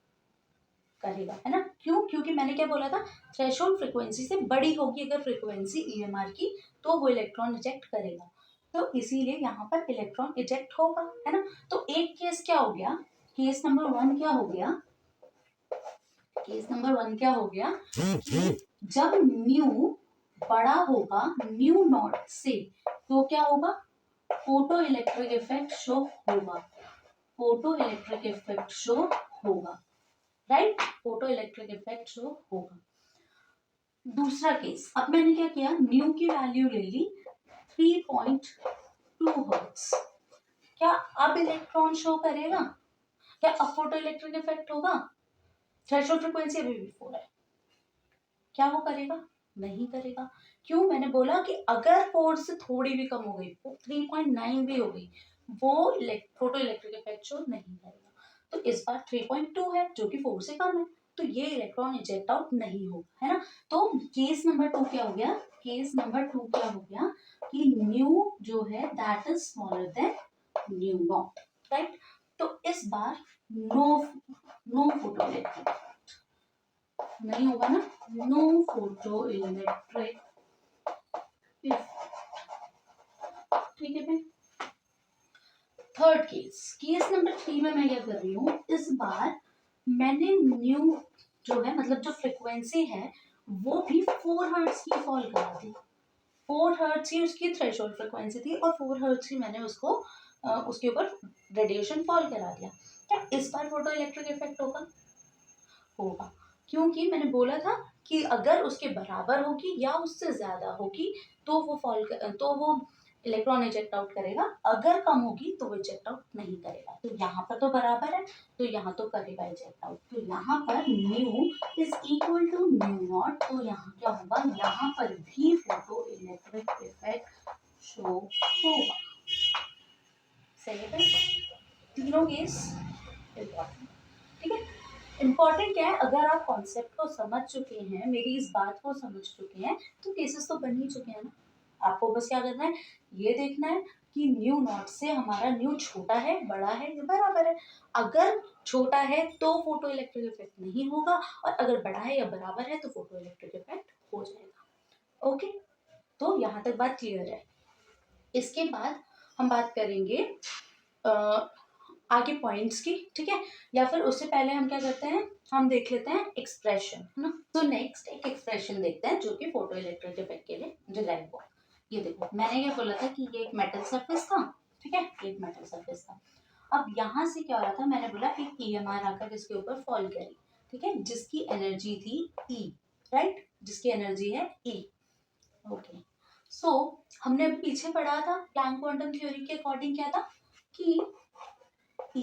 करेगा, है ना। क्यों, क्योंकि मैंने क्या बोला था, थ्रेशोल्ड फ्रीक्वेंसी से बड़ी होगी अगर फ्रीक्वेंसी ईएमआर की, तो वो इलेक्ट्रॉन इजेक्ट करेगा, तो इसीलिए यहाँ पर इलेक्ट्रॉन इजेक्ट होगा, है ना। तो एक केस क्या हो गया, केस नंबर 1 क्या हो गया, कि जब न्यू बड़ा होगा न्यू नॉट से, तो क्या होगा, फोटो इलेक्ट्रिक इफेक्ट शो होगा, right, photo electric effect show होगा। दूसरा केस, अब मैंने क्या किया, न्यू की वैल्यू ले ली 3.2 हर्ट्ज, क्या अब इलेक्ट्रॉन शो करेगा, क्या अब फोटो इलेक्ट्रिक इफेक्ट होगा, थ्रेशोल्ड फ्रीक्वेंसी अभी भी 4 है, क्या वो करेगा, नहीं करेगा। क्यों, मैंने बोला कि अगर 4 से थोड़ी भी कम हो गई, 3.9 भी हो गई, वो फोटो इलेक्ट्रिक इफेक्ट शो नहीं करेगा। तो इस बार 3.2 है जो कि 4 से कम है, तो ये इलेक्ट्रॉन इजेक्ट आउट नहीं होगा, है ना। तो केस नंबर 2 क्या हो गया, कि न्यू जो है that is smaller than new not, right. तो इस बार नो फोटो इलेक्ट्रिक नहीं होगा ना, नो फोटो इलेक्ट्रिक, ठीक है भाई। थर्ड केस नंबर 3 में मैं क्या कर रही हूँ, इस बार मैंने न्यू जो है, मतलब जो फ्रीक्वेंसी है वो भी 4 हर्ट्ज की फॉल करा दी, 4 हर्ट्ज की उसकी थ्रेशोल्ड फ्रीक्वेंसी थी और 4 हर्ट्ज की मैंने उसको उसके ऊपर रेडिएशन फॉल करा दिया। क्या इस बार फोटो इलेक्ट्रिक इफेक्ट होगा, क्योंकि मैंने बोला था कि अगर उसके बराबर होगी या उससे ज्यादा होगी तो वो इलेक्ट्रॉन इजेक्ट आउट करेगा, अगर कम होगी तो वो इजेक्ट आउट नहीं करेगा। तो यहाँ पर तो बराबर है, तो यहाँ तो करेगा इजेक्ट आउट। तो यहाँ पर nu is equal to nu naught, तो यहाँ क्या होगा, यहाँ पर भी फोटो इलेक्ट्रिक इफेक्ट शो होगा। सही है, तीनों केस इम्पॉर्टेंट। ठीक है, इम्पॉर्टेंट क्या है, अगर आप कॉन्सेप्ट को समझ चुके हैं, मेरी इस बात को समझ चुके हैं, तो केसेस तो बन ही चुके हैं ना। आपको बस क्या करना है, ये देखना है कि न्यू नॉट से हमारा न्यू छोटा है, बड़ा है या बराबर है। अगर छोटा है तो फोटो इलेक्ट्रिक इफेक्ट नहीं होगा, और अगर बड़ा है या बराबर है तो फोटो इलेक्ट्रिक इफेक्ट हो जाएगा। ओके, तो यहाँ तक बात क्लियर है। इसके बाद हम बात करेंगे आगे पॉइंट्स की, ठीक है, या फिर उससे पहले हम क्या करते हैं, हम देख लेते हैं एक्सप्रेशन, है ना। तो नेक्स्ट एक एक्सप्रेशन देखते हैं जो कि फोटो इलेक्ट्रिक इफेक्ट के लिए डिराइव हुआ। ये देखो, मैंने क्या बोला था कि ये एक मेटल सरफेस था, ठीक है, एक मेटल सरफेस था। अब यहाँ से क्या हो रहा था, मैंने बोला एक ईएमआर आकर इसके ऊपर फॉल करी, ठीक है, जिसकी एनर्जी थी ई, राइट, जिसकी एनर्जी है ई। ओके, सो हमने अभी पीछे पढ़ा था प्लैंक क्वांटम थ्योरी के अकॉर्डिंग क्या था कि E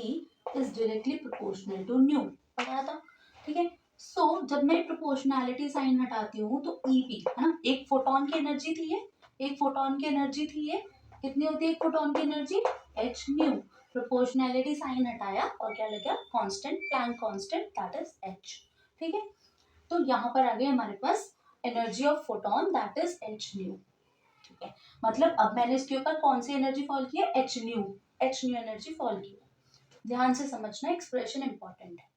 is directly proportional to nu, पढ़ा था, ठीक है। सो जब मैं प्रोपोर्शनैलिटी साइन हटाती हूँ तो EP, है ना, एक फोटोन की एनर्जी थी ये, एक फोटोन की एनर्जी थी ये, कितनी होती है एक फोटोन की energy, h nu. Proportionality sign हटाया और क्या लगा, constant, Planck constant, that is h, ठीक है। तो यहाँ पर आ गई हमारे पास energy of photon, that is h nu, ठीक है। मतलब अब मैंने इसके ऊपर कौन सी एनर्जी फॉल की है, h न्यू एनर्जी फॉल की है। ध्यान से समझना, एक्सप्रेशन इंपॉर्टेंट है।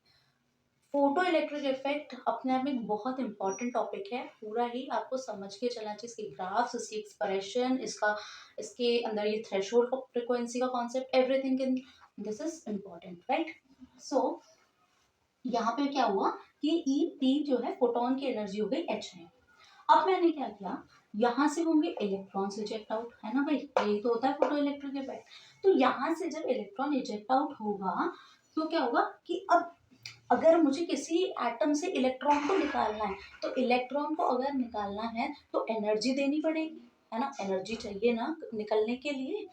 फोटो इलेक्ट्रिक इफेक्ट अपने आप में एक बहुत इंपॉर्टेंट टॉपिक है, पूरा ही आपको समझ के चलना चाहिए, इसके ग्राफ्स, इसकी एक्सप्रेशन, इसका, इसके अंदर ये थ्रेशोल्ड फ्रीक्वेंसी का concept, everything in this is important, right. So यहाँ पे क्या हुआ कि ई पी जो है फोटोन की एनर्जी हो गई एच में। अब मैंने क्या किया, यहाँ से होंगे इलेक्ट्रॉन्स इजेक्ट आउट, है ना भाई, यही तो होता है फोटो इलेक्ट्रिक इफेक्ट। तो यहाँ से जब इलेक्ट्रॉन इजेक्ट आउट होगा तो क्या होगा कि अब अगर मुझे किसी एटम से इलेक्ट्रॉन को निकालना है, तो इलेक्ट्रॉन को अगर निकालना है तो एनर्जी देनी पड़ेगी, है ना, एनर्जी चाहिए ना निकलने के लिए।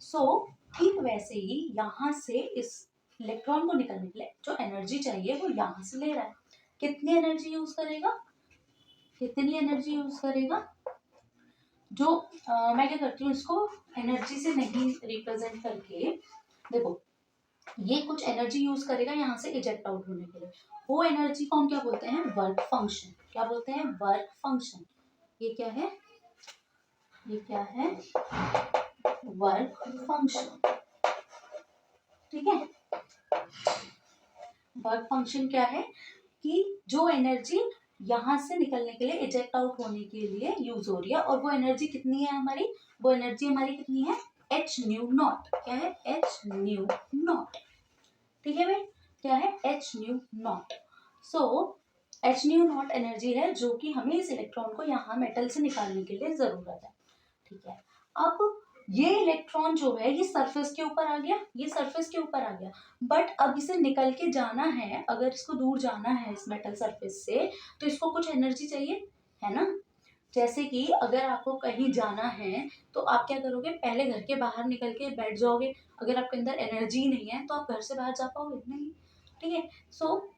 सो ठीक वैसे ही यहाँ से इस इलेक्ट्रॉन को निकलने के लिए जो एनर्जी चाहिए वो यहाँ से ले रहा है। कितनी एनर्जी यूज करेगा, कितनी एनर्जी यूज करेगा, जो मैं क्या करती हूँ, इसको एनर्जी से नहीं रिप्रेजेंट करके, देखो ये कुछ एनर्जी यूज करेगा यहाँ से इजेक्ट आउट होने के लिए, वो एनर्जी को हम क्या बोलते हैं, वर्क फंक्शन। क्या बोलते हैं, वर्क फंक्शन। ये क्या है, ये क्या है, वर्क फंक्शन, ठीक है। वर्क फंक्शन क्या है कि जो एनर्जी यहाँ से निकलने के लिए, इजेक्ट आउट होने के लिए यूज हो रही है, और वो एनर्जी कितनी है हमारी, वो एनर्जी हमारी कितनी है, एच न्यू नॉट। क्या है, एच न्यू नॉट, ठीक है भाई, क्या है, h nu not. So H nu not energy है जो कि हमें इस इलेक्ट्रॉन को यहाँ मेटल से निकालने के लिए जरूरत है, ठीक है। अब ये इलेक्ट्रॉन जो है ये सरफेस के ऊपर आ गया, ये सरफेस के ऊपर आ गया, बट अब इसे निकल के जाना है, अगर इसको दूर जाना है इस मेटल सरफेस से, तो इसको कुछ एनर्जी चाहिए, है ना। जैसे कि अगर आपको कहीं जाना है तो आप क्या करोगे, पहले घर के बाहर निकल के बैठ जाओगे, अगर आपके अंदर एनर्जी नहीं है तो आप घर से बाहर जा पाओगे नहीं, ठीक है। सो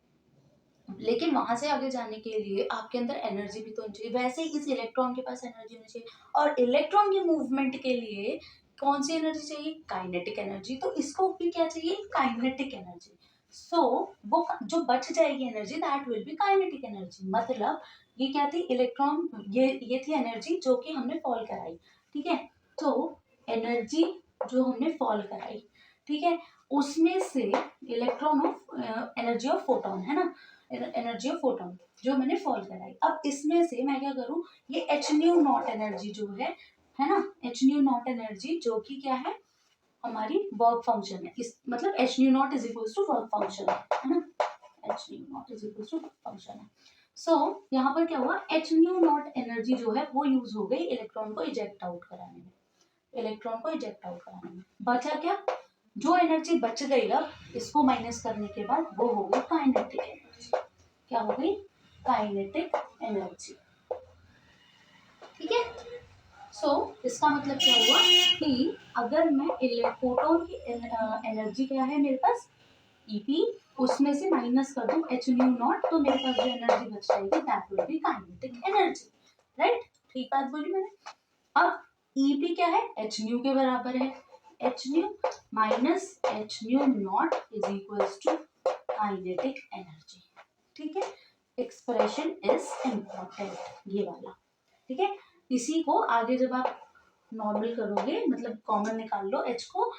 लेकिन वहां से आगे जाने के लिए आपके अंदर एनर्जी भी तो होनी चाहिए, वैसे ही इस इलेक्ट्रॉन के पास एनर्जी होनी चाहिए, और इलेक्ट्रॉन के मूवमेंट के लिए कौन सी एनर्जी चाहिए, काइनेटिक एनर्जी। तो इसको भी क्या चाहिए, काइनेटिक एनर्जी। सो वो जो बच जाएगी energy, that will be kinetic energy. मतलब ये क्या थी, इलेक्ट्रॉन, ये थी एनर्जी जो कि हमने फॉल कराई, ठीक है। तो एनर्जी जो हमने फॉल कराई, ठीक है, उसमें से electron of energy of photon, है ना, एनर्जी ऑफ फोटोन जो मैंने फॉल कराई। अब इसमें से मैं क्या करूं, ये एच न्यू नॉट एनर्जी जो है ना, एच न्यू नॉट एनर्जी जो कि क्या है, हमारी वर्क फंक्शन है, इस मतलब h nu naught is equal to work function, है ना, h nu naught is equal to work function है। सो यहाँ पर क्या हुआ, एच न्यू नॉट एनर्जी जो है वो यूज हो गई इलेक्ट्रॉन को इजेक्ट आउट कराने में, इलेक्ट्रॉन को इजेक्ट आउट कराने में। बचा क्या, जो एनर्जी बच गई अब इसको माइनस करने के बाद, वो हो गई काइनेटिक एनर्जी। क्या हो गई, काइनेटिक एनर्जी, ठीक है। इसका मतलब क्या हुआ कि अगर मैं फोटोन की एनर्जी क्या है मेरे पास ईपी, उसमें से माइनस कर दूं एच न्यू नॉट, तो मेरे पास जो एनर्जी बच जाएगी that will be kinetic energy, right. ठीक बात बोली मैंने। अब ईपी क्या है, एच न्यू के बराबर है, h nu minus h nu naught is equals to kinetic energy. ठीक है, एक्सप्रेशन इज इम्पोर्टेंट ये वाला। ठीक है, इसी को आगे जब आप नॉर्मल करोगे, मतलब कॉमन निकाल लो एच को,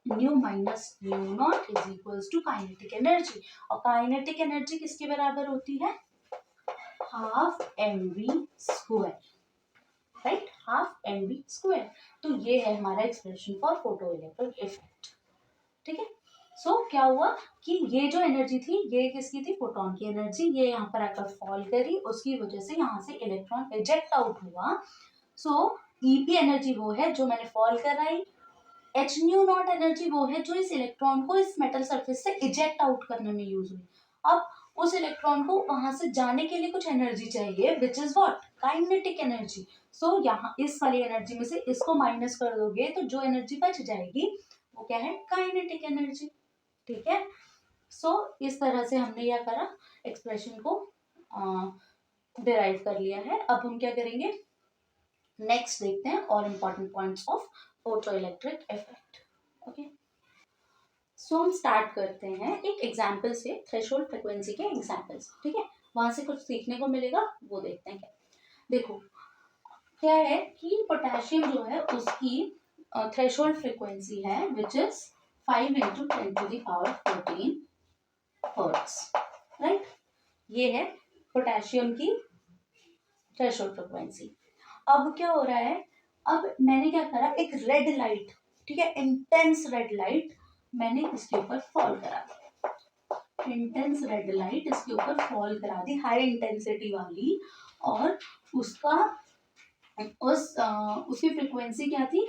nu minus nu naught is equals to kinetic energy. और काइनेटिक एनर्जी किसके बराबर होती है, half mv square, right, half mv square. तो ये है हमारा expression for photoelectric effect. ठीक है, क्या हुआ कि ये जो एनर्जी थी ये किसकी थी, फोटोन की एनर्जी, ये यहाँ पर आकर फॉल करी, उसकी वजह से यहाँ से इलेक्ट्रॉन इजेक्ट आउट हुआ। ईपी एनर्जी वो है जो मैंने फॉल कराई, एच न्यू नॉट एनर्जी वो है जो इस इलेक्ट्रॉन को इस मेटल सरफेस से इजेक्ट आउट करने में यूज हुई। अब उस इलेक्ट्रॉन को वहां से जाने के लिए कुछ एनर्जी चाहिए, which is what, kinetic energy. यहाँ इस वाली एनर्जी में से इसको माइनस कर दोगे तो जो एनर्जी बच जाएगी वो क्या है, काइनेटिक एनर्जी। ठीक है, इस तरह से हमने क्या करा, एक्सप्रेशन को डिराइव कर लिया है। अब हम क्या करेंगे, नेक्स्ट देखते हैं और important points of photo electric effect. Okay, हम स्टार्ट करते हैं एक एग्जाम्पल से, थ्रेशोल्ड फ्रिक्वेंसी के एग्जाम्पल्स। ठीक है, वहां से कुछ सीखने को मिलेगा, वो देखते हैं। क्या देखो, क्या है कि पोटेशियम जो है उसकी थ्रेशोल्ड फ्रिक्वेंसी है विच इज 5 × 10⁻14 हर्ट्ज, राइट। ये है पोटेशियम की थ्रेशोल्ड फ्रिक्वेंसी। अब क्या हो रहा है, अब मैंने क्या करा, एक रेड लाइट, ठीक है, इंटेंस रेड लाइट मैंने इसके ऊपर फॉल करा दी, इंटेंस रेड लाइट इसके ऊपर फॉल करा दी, हाई इंटेंसिटी वाली। और उसका उसकी फ्रिक्वेंसी क्या थी,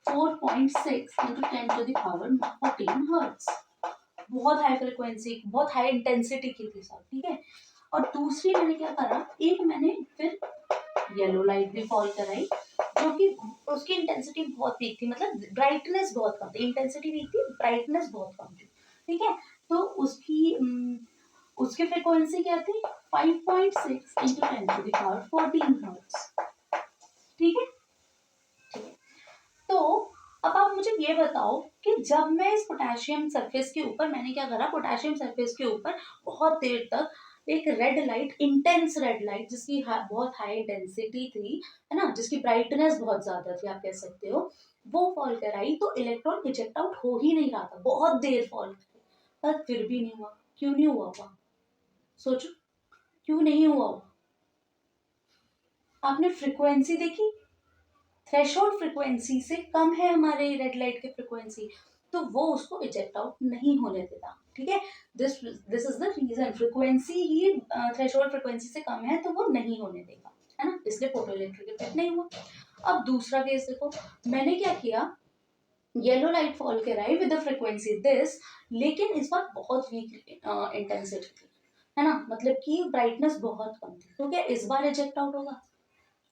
4.6 × 10⁻14 हर्ट्ज। बहुत हाई फ्रिक्वेंसी, बहुत हाई इंटेंसिटी की थी सब। ठीक है, और दूसरी मैंने क्या करा, एक मैंने फिर येलो लाइट भी फॉल कराई, जो कि उसकी इंटेंसिटी बहुत वीक थी, मतलब ब्राइटनेस बहुत कम थी, इंटेंसिटी वीक थी, ब्राइटनेस बहुत कम थी। ठीक है, तो उसकी फ्रिक्वेंसी क्या थी, 5.6 × 10⁻14 हर्ट्ज। ठीक है, ठीक है, तो अब आप मुझे ये बताओ कि जब मैं इस पोटेशियम सरफेस के ऊपर, मैंने क्या करा, पोटेशियम सरफेस के ऊपर बहुत देर तक एक red light, intense red light जिसकी बहुत हाई इंटेंसिटी थी, है ना, जिसकी ब्राइटनेस बहुत ज्यादा थी आप कह सकते हो, वो फॉल कराई, तो इलेक्ट्रॉन इजेक्ट आउट हो ही नहीं रहा था, बहुत देर फॉल करी, पर फिर भी नहीं हुआ। क्यों नहीं हुआ हुआ, सोचो क्यों नहीं हुआ हुआ। आपने फ्रिक्वेंसी देखी, थ्रेशोल्ड फ्रिक्वेंसी से कम है हमारे रेड लाइट की फ्रिक्वेंसी, तो वो उसको इजेक्ट आउट नहीं होने देता। ठीक है, this this is the reason, frequency ही थ्रेशोल्ड फ्रिक्वेंसी से कम है तो वो नहीं होने देगा, है ना, इसलिए फोटो इलेक्ट्रिक इफेक्ट नहीं हुआ। अब दूसरा केस देखो, मैंने क्या किया, येलो लाइट फॉल कराई विद द फ्रिक्वेंसी दिस, लेकिन इस बार बहुत वीक इंटेंसिटी थी, है ना, मतलब कि ब्राइटनेस बहुत कम थी, तो क्या इस बार इजेक्ट आउट होगा,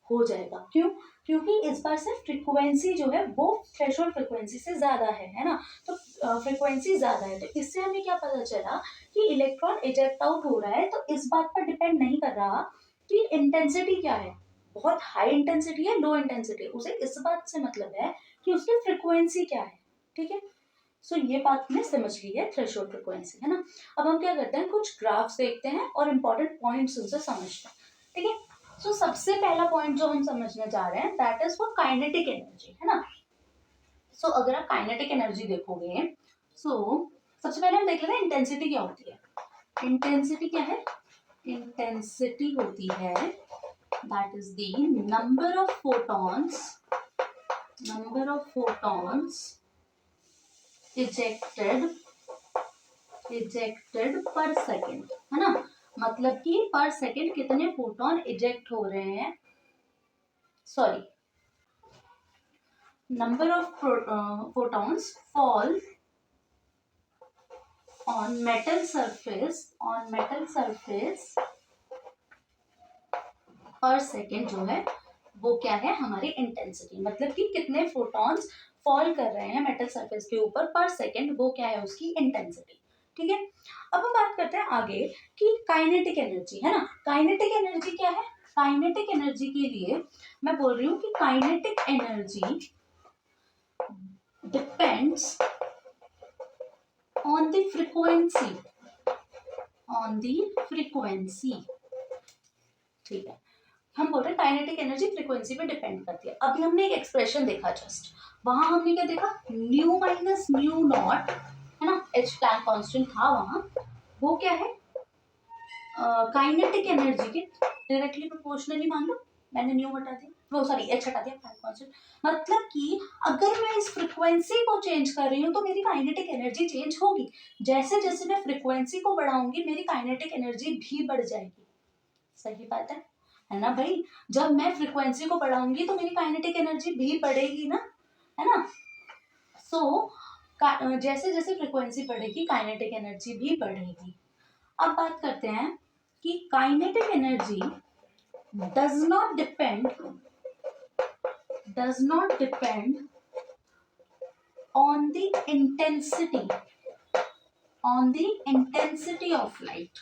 हो जाएगा। क्यों, क्योंकि इस बार से फ्रिक्वेंसी जो है वो थ्रेशोल्ड फ्रिक्वेंसी से ज्यादा है ना, तो फ्रिक्वेंसी ज्यादा है, तो इससे हमें क्या पता चला कि इलेक्ट्रॉन इजेक्ट आउट हो रहा है, तो इस बात पर डिपेंड नहीं कर रहा कि इंटेंसिटी क्या है, बहुत हाई इंटेंसिटी है, लो इंटेंसिटी, उसे इस बात से मतलब है कि उसकी फ्रिक्वेंसी क्या है। ठीक है, ये बात हमने समझ ली है, थ्रेशोल्ड फ्रिक्वेंसी, है ना। अब हम क्या करते हैं, कुछ ग्राफ्स देखते हैं और इंपॉर्टेंट पॉइंट्स उनसे समझते हैं। ठीक है, सबसे पहला पॉइंट जो हम समझने जा रहे हैं that is for kinetic energy, है ना। अगर आप काइनेटिक एनर्जी देखोगे, सबसे पहले हम देख लेते हैं इंटेंसिटी क्या होती है। इंटेंसिटी क्या है, इंटेंसिटी होती है that is the number of photons ejected पर सेकेंड, है ना, मतलब कि पर सेकेंड कितने फोटोन इजेक्ट हो रहे हैं, sorry, number of photons fall on metal surface per second जो है वो क्या है, हमारी इंटेंसिटी, मतलब कि कितने फोटॉन्स फॉल कर रहे हैं मेटल सरफेस के ऊपर पर सेकेंड, वो क्या है उसकी इंटेंसिटी। ठीक है, अब हम बात करते हैं आगे कि काइनेटिक एनर्जी, है ना। काइनेटिक एनर्जी क्या है, काइनेटिक एनर्जी के लिए मैं बोल रही हूँ कि kinetic energy depends on the frequency, on the frequency. ठीक है, हम बोल रहे हैं काइनेटिक एनर्जी फ्रीक्वेंसी पे डिपेंड करती है। अभी हमने एक एक्सप्रेशन देखा जस्ट, वहां हमने क्या देखा, न्यू माइनस न्यू नॉट, है ना, एच प्लैंक कांस्टेंट था वहां, वो क्या है, काइनेटिक एनर्जी के डायरेक्टली प्रोपोर्शनली मान लो, मैंने न्यू हटा दिया, वो सॉरी एच हटा दिया, प्लैंक कांस्टेंट, मतलब कि अगर मैं इस फ्रीक्वेंसी को चेंज कर रही हूँ तो मेरी काइनेटिक एनर्जी चेंज होगी। जैसे जैसे मैं फ्रीक्वेंसी को बढ़ाऊंगी मेरी काइनेटिक एनर्जी भी बढ़ जाएगी। सही बात है ना भाई, जब मैं फ्रीक्वेंसी को बढ़ाऊंगी तो मेरी काइनेटिक एनर्जी भी बढ़ेगी ना, है ना। जैसे जैसे फ्रीक्वेंसी बढ़ेगी काइनेटिक एनर्जी भी बढ़ेगी। अब बात करते हैं कि kinetic energy does not depend on the intensity, on the intensity of light.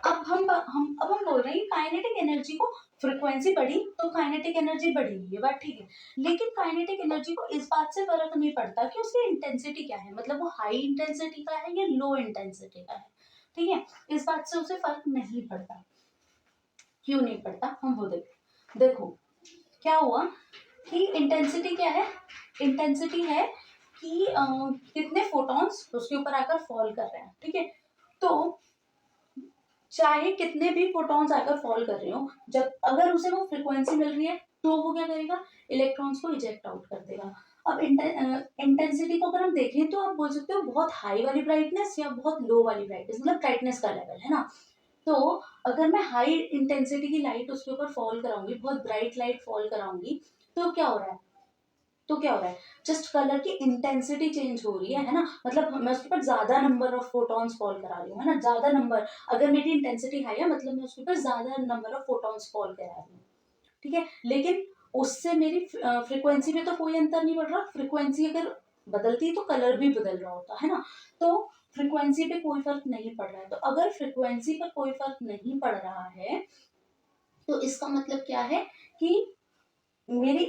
अब हम बोल रहे हैं काइनेटिक एनर्जी को, फ्रीक्वेंसी बढ़ी तो काइनेटिक एनर्जी बढ़ेगी, ये बात ठीक है, लेकिन काइनेटिक एनर्जी को इस बात से फर्क नहीं पड़ता कि उसकी इंटेंसिटी क्या है, मतलब वो हाई इंटेंसिटी का है या लो इंटेंसिटी का है। ठीक है, इस बात से उसे फर्क नहीं पड़ता। क्यों नहीं पड़ता, हम वो देखो क्या हुआ कि इंटेंसिटी क्या है, इंटेंसिटी है कि कितने फोटॉन्स उसके ऊपर आकर फॉल कर रहे हैं। ठीक है, तो चाहे कितने भी फोटॉन्स आकर फॉल कर रहे हो, जब अगर उसे वो फ्रीक्वेंसी मिल रही है तो वो क्या करेगा, इलेक्ट्रॉन्स को इजेक्ट आउट कर देगा। अब इंटेंसिटी को अगर हम देखें तो आप बोल सकते हो बहुत हाई वाली ब्राइटनेस या बहुत लो वाली ब्राइटनेस, मतलब ब्राइटनेस का लेवल, है ना। तो अगर मैं हाई इंटेंसिटी की लाइट उसके ऊपर फॉल कराऊंगी, बहुत ब्राइट लाइट फॉल कराऊंगी, तो क्या हो रहा है, जस्ट कलर की इंटेंसिटी चेंज हो रही है ना, मतलब मैं उसके ऊपर ज्यादा नंबर ऑफ फोटॉन्स फॉल करा रही हूँ, है ना, ज्यादा नंबर, अगर मेरी इंटेंसिटी हाई है मतलब मैं उसके ऊपर ज्यादा नंबर ऑफ फोटॉन्स फॉल करा रही हूँ। ठीक है, लेकिन उससे मेरी फ्रीक्वेंसी में तो कोई अंतर नहीं पड़ रहा, फ्रीक्वेंसी अगर बदलती तो कलर भी बदल रहा होता, है ना। तो फ्रीक्वेंसी पे कोई फर्क नहीं पड़ रहा है, तो अगर फ्रीक्वेंसी पर कोई फर्क नहीं पड़ रहा है तो इसका मतलब क्या है कि मेरी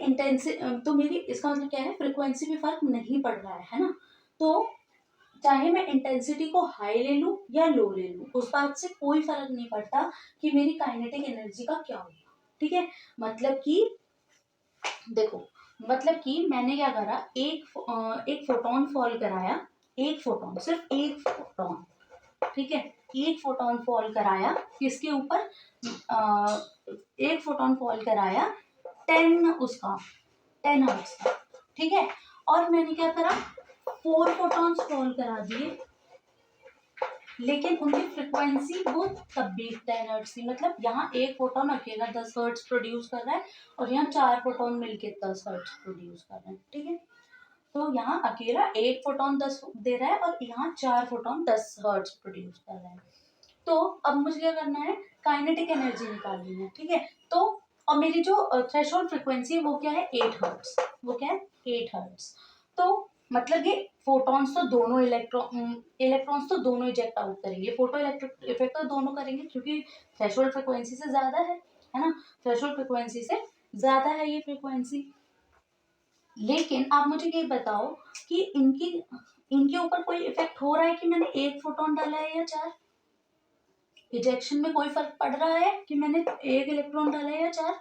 तो मेरी इसका मतलब क्या है, फ्रीक्वेंसी में फर्क नहीं पड़ रहा है ना। तो चाहे मैं इंटेंसिटी को हाई ले लूं या लो ले लूं, उस बात से कोई फर्क नहीं पड़ता कि मेरी काइनेटिक एनर्जी का क्या होगा। ठीक है, मतलब कि देखो, मतलब कि मैंने क्या करा, एक फोटोन फॉल कराया, एक फोटोन, सिर्फ एक फोटोन, ठीक है, एक फोटोन फॉल कराया किसके ऊपर, एक फोटोन फॉल कराया 10 हर्ट्ज का। ठीक है, और मैंने क्या करा, 4 फोटॉन्स फॉल करा दिए, लेकिन उनकी फ्रीक्वेंसी वो तब भी 10 हर्ट्ज थी, मतलब यहाँ एक फोटोन अकेला 10 हर्ट्ज प्रोड्यूस कर रहा है और यहाँ 4 फोटोन मिलके 10 हर्ट्ज प्रोड्यूस कर रहे हैं। ठीक है, तो यहाँ अकेला एक फोटोन 10 दे रहा है और यहाँ 4 फोटोन 10 हर्ट्ज प्रोड्यूस कर रहे हैं। तो अब मुझे क्या करना है, काइनेटिक एनर्जी निकालनी है। ठीक है, तो और मेरी जो थ्रेशोल्ड फ्रीक्वेंसी है वो क्या है, 8 हर्ट्ज, वो क्या है 8 हर्ट्ज। तो मतलब ये फोटॉन्स तो दोनों इलेक्ट्रॉन्स तो दोनों इजेक्ट आउट करेंगे, फोटो इलेक्ट्रिक इफेक्ट तो दोनों करेंगे क्योंकि थ्रेशोल्ड फ्रीक्वेंसी से ज्यादा है ना, थ्रेशोल्ड फ्रीक्वेंसी से ज्यादा है ये फ्रीक्वेंसी। लेकिन आप मुझे ये बताओ कि इनके ऊपर कोई इफेक्ट हो रहा है कि मैंने एक फोटोन डाला है या 4, इजेक्शन में कोई फर्क पड़ रहा है कि मैंने एक इलेक्ट्रॉन डाला है या 4,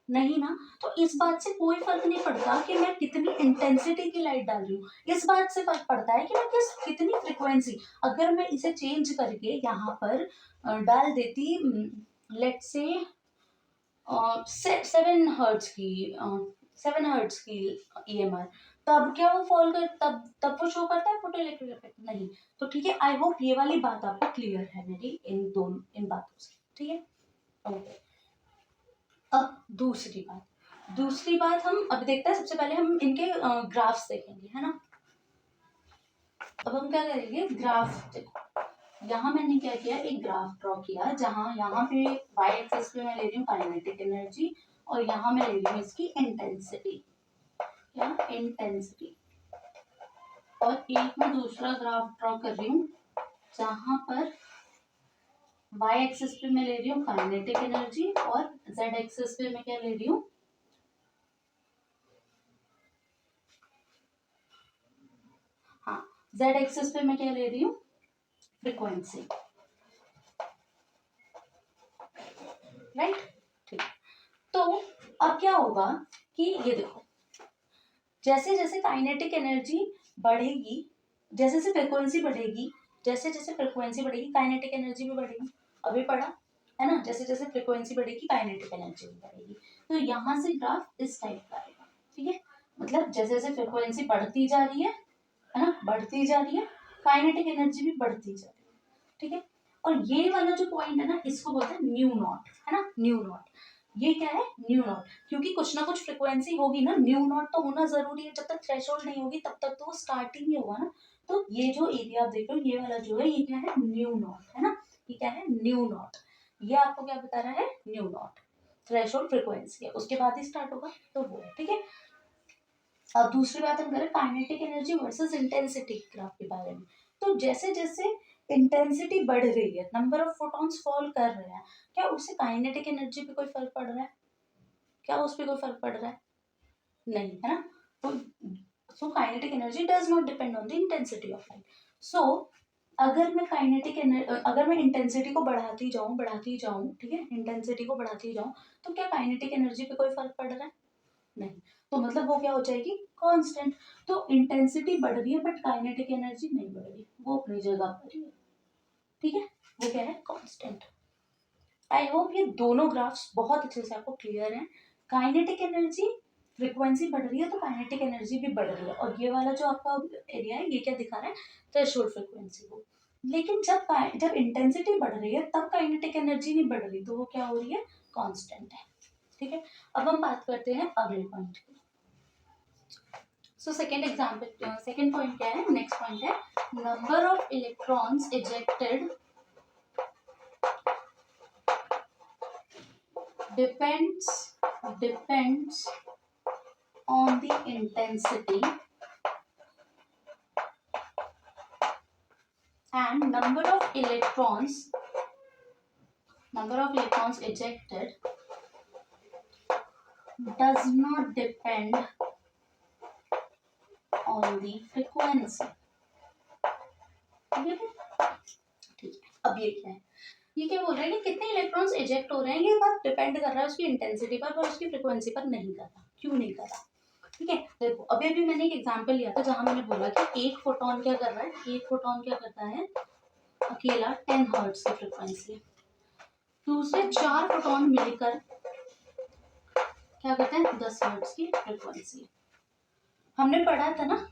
नहीं ना। तो इस बात से कोई फर्क नहीं पड़ता कि मैं कितनी इंटेंसिटी की लाइट डाल रही हूँ, इस बात से फर्क पड़ता है कि मैं कितनी फ्रीक्वेंसी, अगर मैं इसे चेंज करके यहाँ पर डाल देती, लेट से 7 हर्ट्ज की EMR, तब क्या वो फॉल कर, तब वो शो करता है फोटो इलेक्ट्रिक इफेक्ट, नहीं। तो ठीक है, आई होप ये वाली बात आपको क्लियर है मेरी इन बातों से। ठीक है, ओके। अब दूसरी बात हम अब देखते हैं, सबसे पहले हम इनके ग्राफ्स देखेंगे, है ना। अब हम क्या करेंगे, ग्राफ देखो, यहाँ मैंने क्या किया, एक ग्राफ ड्रॉ किया जहाँ यहाँ पे y एक्सिस पे मैं ले रही हूँ काइनेटिक एनर्जी और यहाँ मैं ले रही हूँ इसकी इंटेंसिटी, क्या इंटेंसिटी। और एक मैं दूसरा ग्राफ ड्रॉ कर रही हूँ जहाँ पर y एक्सिस पे मैं ले रही हूँ काइनेटिक एनर्जी और z एक्सिस पे मैं क्या ले रही हूँ, हाँ z एक्सिस पे मैं क्या ले रही हूँ, फ्रीक्वेंसी, राइट। ठीक, तो अब क्या होगा कि ये देखो, जैसे जैसे काइनेटिक एनर्जी बढ़ेगी, जैसे जैसे फ्रीक्वेंसी बढ़ेगी, जैसे जैसे फ्रीक्वेंसी बढ़ेगी काइनेटिक एनर्जी भी बढ़ेगी, अभी पढ़ा है ना, जैसे जैसे फ्रीक्वेंसी बढ़ेगी काइनेटिक एनर्जी भी बढ़ेगी। तो यहाँ से ग्राफ इस टाइप का आएगा, ठीक है, मतलब जैसे जैसे फ्रीक्वेंसी बढ़ती जा रही है ना, बढ़ती जा रही है, काइनेटिक एनर्जी भी बढ़ती जा रही है, ठीक है। और ये वाला जो पॉइंट है ना, इसको बोलते हैं न्यू नॉट, है ना, न्यू नॉट। ये क्या है, न्यू नॉट, क्योंकि कुछ ना कुछ फ्रिक्वेंसी होगी ना, न्यू नॉट तो होना जरूरी है, जब तक थ्रेशोल्ड नहीं होगी तब तक तो वो स्टार्ट ही नहीं होगा ना। तो ये जो एरिया आप देख रहे हो, ये वाला जो है, ये क्या है, न्यू नॉट, है ना, ये क्या है, न्यू नॉट। ये आपको क्या बता रहा है, न्यू नॉट, थ्रेशोल्ड फ्रिक्वेंसी है, उसके बाद ही स्टार्ट होगा, तो वो है, ठीक है। अब दूसरी बात हम करें kinetic energy versus intensity graph के बारे में, तो जैसे जैसे इंटेंसिटी बढ़ रही है, नंबर ऑफ फोटॉन्स फॉल कर रहे हैं, क्या उससे काइनेटिक एनर्जी पे कोई फर्क पड़ रहा है, क्या उस पर कोई फर्क पड़ रहा है, नहीं, है ना। तो so kinetic energy does not depend on the intensity of light. So अगर मैं अगर मैं इंटेंसिटी को बढ़ाती जाऊं, ठीक है, इंटेंसिटी को बढ़ाती जाऊं, तो क्या काइनेटिक एनर्जी पे कोई फर्क पड़ रहा है, नहीं। तो मतलब वो क्या हो जाएगी, कांस्टेंट। तो इंटेंसिटी बढ़ रही है बट काइनेटिक एनर्जी नहीं बढ़ रही, वो अपनी जगह पर ही है, ठीक है, वो क्या है, कांस्टेंट। आई होप ये दोनों ग्राफ्स बहुत अच्छे से आपको क्लियर हैं। काइनेटिक एनर्जी, फ्रीक्वेंसी बढ़ रही है तो काइनेटिक एनर्जी भी बढ़ रही है, और ये वाला जो आपका एरिया है, ये क्या दिखा रहा है, थ्रेशोल्ड फ्रीक्वेंसी को। लेकिन जब इंटेंसिटी बढ़ रही है तब काइनेटिक एनर्जी नहीं बढ़ रही, तो वो क्या हो रही है, कांस्टेंट है, ठीक है। अब हम बात करते हैं अगले पॉइंट की। So second example, second point क्या है, नेक्स्ट पॉइंट है, number of electrons ejected depends on the intensity and number of electrons ejected does not depend on the frequency, ठीक है। अब ये क्या है, ये क्या बोल रहा है कि कितने इलेक्ट्रॉन्स इजेक्ट हो रहे हैं, ये बात डिपेंड कर रहा है उसकी इंटेंसिटी पर उसकी फ्रिक्वेंसी पर नहीं कर रहा, क्यों नहीं कर रहा, ठीक है। देखो अभी अभी मैंने एक एग्जांपल लिया था जहां मैंने बोला कि एक फोटोन क्या कर रहा है, एक फोटोन क्या करता है अकेला 10 हर्ट्ज की फ्रिक्वेंसी, दूसरे 4 फोटोन मिलकर क्या करते हैं 10 हर्ट्ज की फ्रिक्वेंसी। हमने पढ़ा था ना,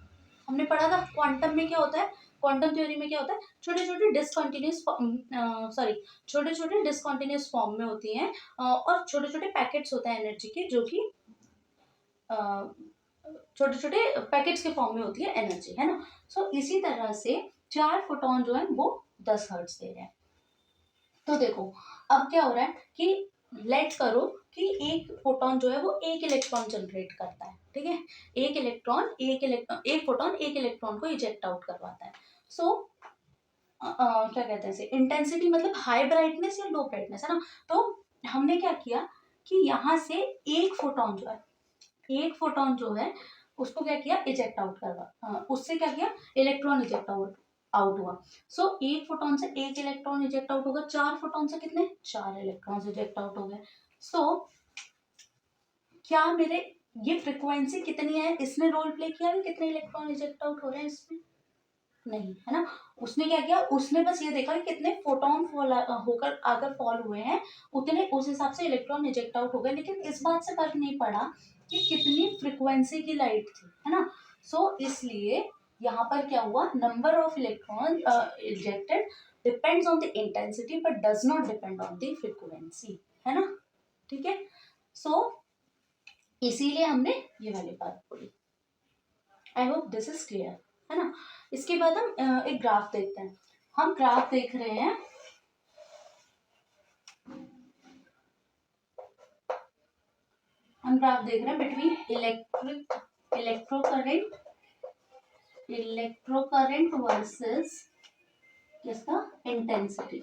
हमने पढ़ा था क्वांटम में क्या होता है, क्वांटम थ्योरी में क्या होता है, छोटे छोटे डिसकंटिन्यूस फॉर्म में होती हैं, और छोटे छोटे पैकेट्स होते हैं एनर्जी के, जो कि छोटे छोटे पैकेट्स के फॉर्म में होती है एनर्जी, है ना। सो इसी तरह से 4 फोटोन जो है वो 10 हर्ट्ज दे रहे हैं। तो देखो अब क्या हो रहा है कि लेट करो कि एक फोटोन जो है वो एक इलेक्ट्रॉन जनरेट करता है, ठीक है, एक फोटोन एक इलेक्ट्रॉन को इजेक्ट आउट करवाता है। सो क्या कहते हैं, इंटेंसिटी मतलब हाई ब्राइटनेस या लो ब्राइटनेस, है ना। तो हमने क्या किया कि यहाँ से एक फोटोन जो है उसको क्या किया, इजेक्ट आउट करवा, उससे क्या किया, इलेक्ट्रॉन इजेक्ट आउट हुआ। सो एक फोटोन से एक इलेक्ट्रॉन इजेक्ट आउट होगा, 4 फोटोन से कितने, 4 इलेक्ट्रॉन इजेक्ट आउट हो गए। सो क्या मेरे ये फ्रिक्वेंसी कितनी है, इसने रोल प्ले किया है, कितने इलेक्ट्रॉन इजेक्ट आउट हो रहे हैं इसमें, नहीं, है ना। उसने क्या किया, उसने बस ये देखा कि कितने फोटोन होकर आकर फॉल हुए हैं, उतने उस हिसाब से इलेक्ट्रॉन इजेक्ट आउट हो गए, लेकिन इस बात से फर्क नहीं पड़ा कि कितनी फ्रिक्वेंसी की लाइट थी, है ना। सो इसलिए यहाँ पर क्या हुआ, number of electron ejected depends on the intensity but does not depend on the frequency, है ना, ठीक है। सो इसीलिए हमने ये वाली बात बोली। आई होप दिस इज क्लियर, है ना। इसके बाद हम एक ग्राफ देखते हैं। हम ग्राफ देख रहे हैं, बिटवीन इलेक्ट्रो करंट वर्सेस किसका इंटेंसिटी।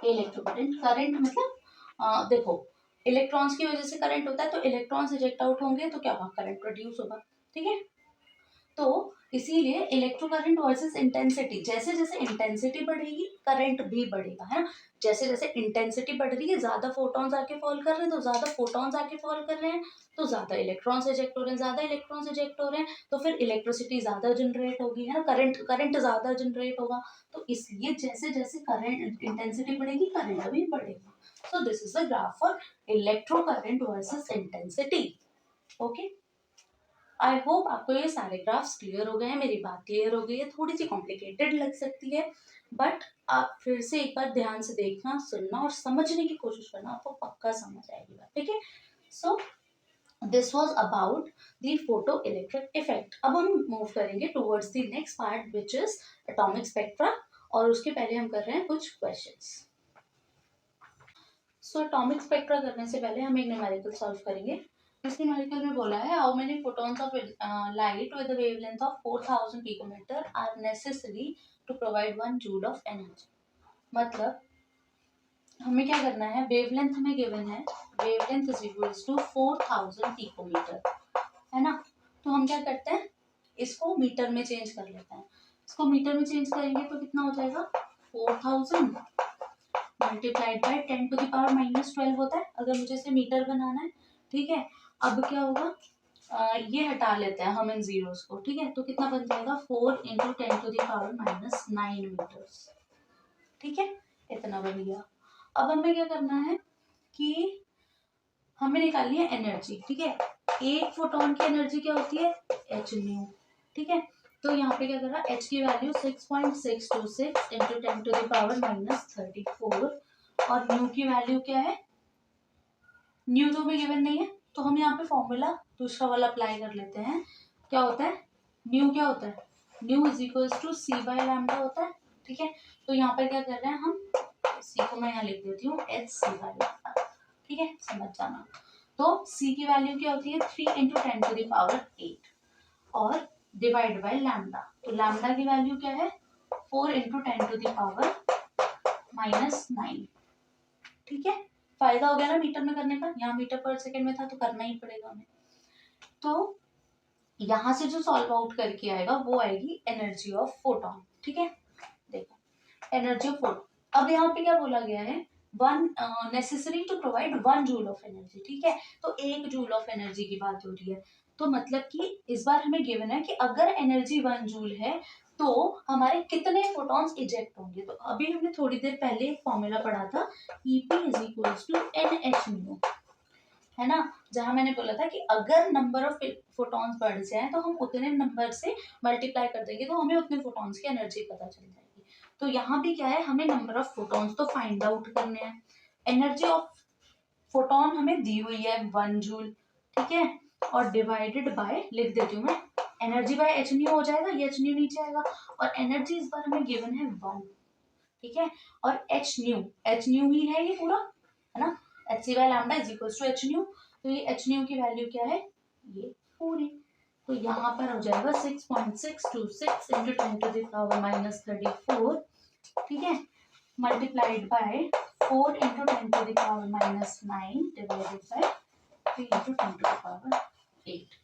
इलेक्ट्रो करंट मतलब देखो इलेक्ट्रॉन्स की वजह से करंट होता है, तो इलेक्ट्रॉन्स इजेक्ट आउट होंगे तो क्या होगा, करंट प्रोड्यूस होगा। ठीक है, तो इसीलिए इलेक्ट्रो करंट वर्सेस इंटेंसिटी, जैसे जैसे इंटेंसिटी बढ़ेगी करंट भी बढ़ेगा, है ना। जैसे जैसे इंटेंसिटी बढ़ रही है, ज्यादा फोटॉन्स आके फॉल कर रहे हैं, तो ज्यादा फोटॉन्स आके फॉल कर रहे हैं तो ज्यादा इलेक्ट्रॉन्स इजेक्ट हो रहे हैं, ज्यादा इलेक्ट्रॉन्स इजेक्ट हो रहे हैं तो फिर इलेक्ट्रिसिटी ज्यादा जनरेट होगी, है ना, करंट ज्यादा जनरेट होगा। तो इसलिए जैसे जैसे करंट इंटेंसिटी बढ़ेगी करंट भी बढ़ेगा। So this is the graph for electrocurrent versus intensity. Okay. I hope आपको ये सारे ग्राफ्स क्लियर हो गए हैं, मेरी बात क्लियर हो गई है। थोड़ी सी कॉम्प्लिकेटेड लग सकती है बट आप फिर से एक बार ध्यान से देखना, सुनना और समझने की कोशिश करना, आपको पक्का समझ आएगी बात। ठीक है, so this was about the photoelectric effect. अब हम मूव करेंगे towards the next part which is atomic spectra, और उसके पहले हम कर रहे हैं कुछ क्वेश्चंस। सो एटॉमिक स्पेक्ट्रा करने से पहले हम एक न्यूमेरिकल सॉल्व करेंगे। इस न्यूमेरिकल में बोला है how many photons of light with the wavelength of 4000 picometre are necessary to provide 1 joule of energy. मतलब हमें क्या करना है, वेवलेंथ हमें गिवन है, wavelength is equals to 4000 picometre, है ना। तो हम क्या करते हैं, इसको मीटर में चेंज कर लेते हैं। इसको मीटर में चेंज करेंगे तो कितना हो जाएगा, 4000 multiplied by 10 to the power -12 होता है, अगर मुझे इसे मीटर बनाना है। ठीक है, अब क्या होगा, ये हटा लेते हैं हम इन जीरोस को। ठीक है, तो कितना बन जाएगा, 4 into 10 to the power -9 metres. ठीक है, इतना बन गया। अब हमें क्या करना है कि हमें निकालनी है एनर्जी। ठीक है, एक फोटोन की एनर्जी क्या होती है, एच न्यू। ठीक है, तो यहाँ पे क्या कर रहा है, एच की value 6.626 into 10 to the power -34, और न्यू की वैल्यू क्या है, न्यू तो हमें गिवन नहीं है, तो हम यहाँ पे फॉर्मूला दूसरा वाला अप्लाई कर लेते हैं। क्या होता है, न्यू क्या होता है, nu is equals to c by lambda होता है। ठीक है, तो यहाँ पर क्या कर रहे हैं हम, सी को मैं यहाँ लिख देती हूँ एच सी बाय लैम्डा। ठीक है, समझ जाना। तो सी की वैल्यू क्या होती है, 3 इंटू 10 टू द पावर 8 और डिवाइड बाय लैम्डा। तो लैम्डा की वैल्यू क्या है, 4 इंटू 10 टू द पावर -9। ठीक है, फायदा हो गया ना मीटर में करने का, यहाँ मीटर पर सेकेंड में था तो करना ही पड़ेगा हमें। तो यहाँ से जो सॉल्व आउट करके आएगा वो आएगी एनर्जी ऑफ फोटॉन। ठीक है, देखो एनर्जी ऑफ फोटॉन, अब यहाँ पे क्या बोला गया है, one necessary to provide 1 joule of energy. ठीक है, तो 1 जूल ऑफ एनर्जी की बात हो रही है। तो मतलब कि इस बार हमें गिवन है कि अगर एनर्जी 1 जूल है तो हमारे कितने फोटॉन्स इजेक्ट होंगे। तो अभी हमने थोड़ी देर पहले एक फॉर्मूला पढ़ा था, EP is equals to NH nu, है ना, जहां मैंने बोला था कि अगर नंबर ऑफ फोटॉन्स बढ़ जाए तो हम उतने नंबर से मल्टीप्लाई कर देंगे तो हमें उतने फोटॉन्स की एनर्जी पता चल जाएगी। तो यहाँ भी क्या है, हमें नंबर ऑफ फोटॉन्स तो फाइंड आउट करने हैं। एनर्जी ऑफ फोटॉन हमें दी हुई है 1 जूल। ठीक है, और डिवाइडेड बाय, लिख देती हूँ मैं, एनर्जी बाय एच न्यू हो जाएगा, ये एच न्यू नीचे आएगा, और एनर्जी इस बार हमें गिवन है 1। ठीक है, और एच न्यू ही है ये पूरा, है ना, h c by lambda is equals to h nu. तो ये एच न्यू की वैल्यू क्या है, ये पूरी। तो यहाँ पर हो जाएगा 6.626 इंटू 10 टू द पावर -34। ठीक है, multiplied by 4 into 10 to the power -9 divided by 3 into 10 to the power 8।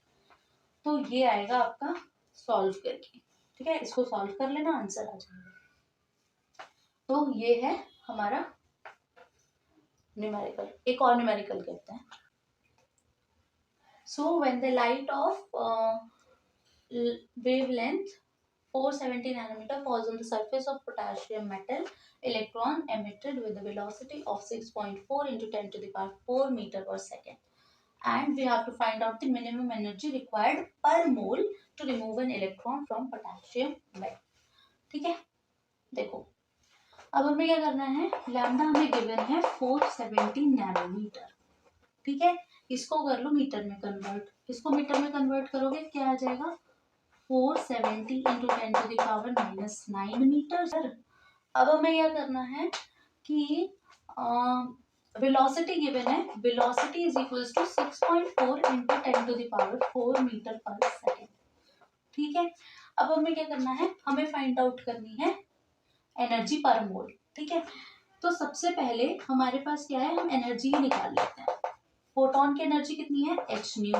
तो ये आएगा आपका सॉल्व करके। ठीक है, इसको सॉल्व कर लेना, आंसर आ जाएगा। तो ये है हमारा न्यूमेरिकल। एक और न्यूमेरिकल करते हैं। So when the light of wavelength 470 nanometer falls on the surface of potassium metal, electron emitted with the velocity of 6.4 into 10 to the power 4 meter per second, and we have to find out the minimum energy required per mole to remove an electron from potassium metal. ठीक है, देखो अब हमें क्या करना है, lambda हमें given है 470 नैनोमीटर। ठीक है, इसको कर लो मीटर में कन्वर्ट, इसको मीटर में कन्वर्ट करोगे क्या आ जाएगा, 470 इंटू 10⁻⁻9 मीटर। अब हमें क्या करना है कि वेलोसिटी गिवन है, velocity is equals to 6.4 into 10⁻4 metre per second. ठीक है, अब हमें क्या करना है, हमें फाइंड आउट करनी है एनर्जी पर मोल। ठीक है, तो सबसे पहले हमारे पास क्या है, हम एनर्जी निकाल लेते हैं। फोटोन की एनर्जी कितनी है, एच न्यू।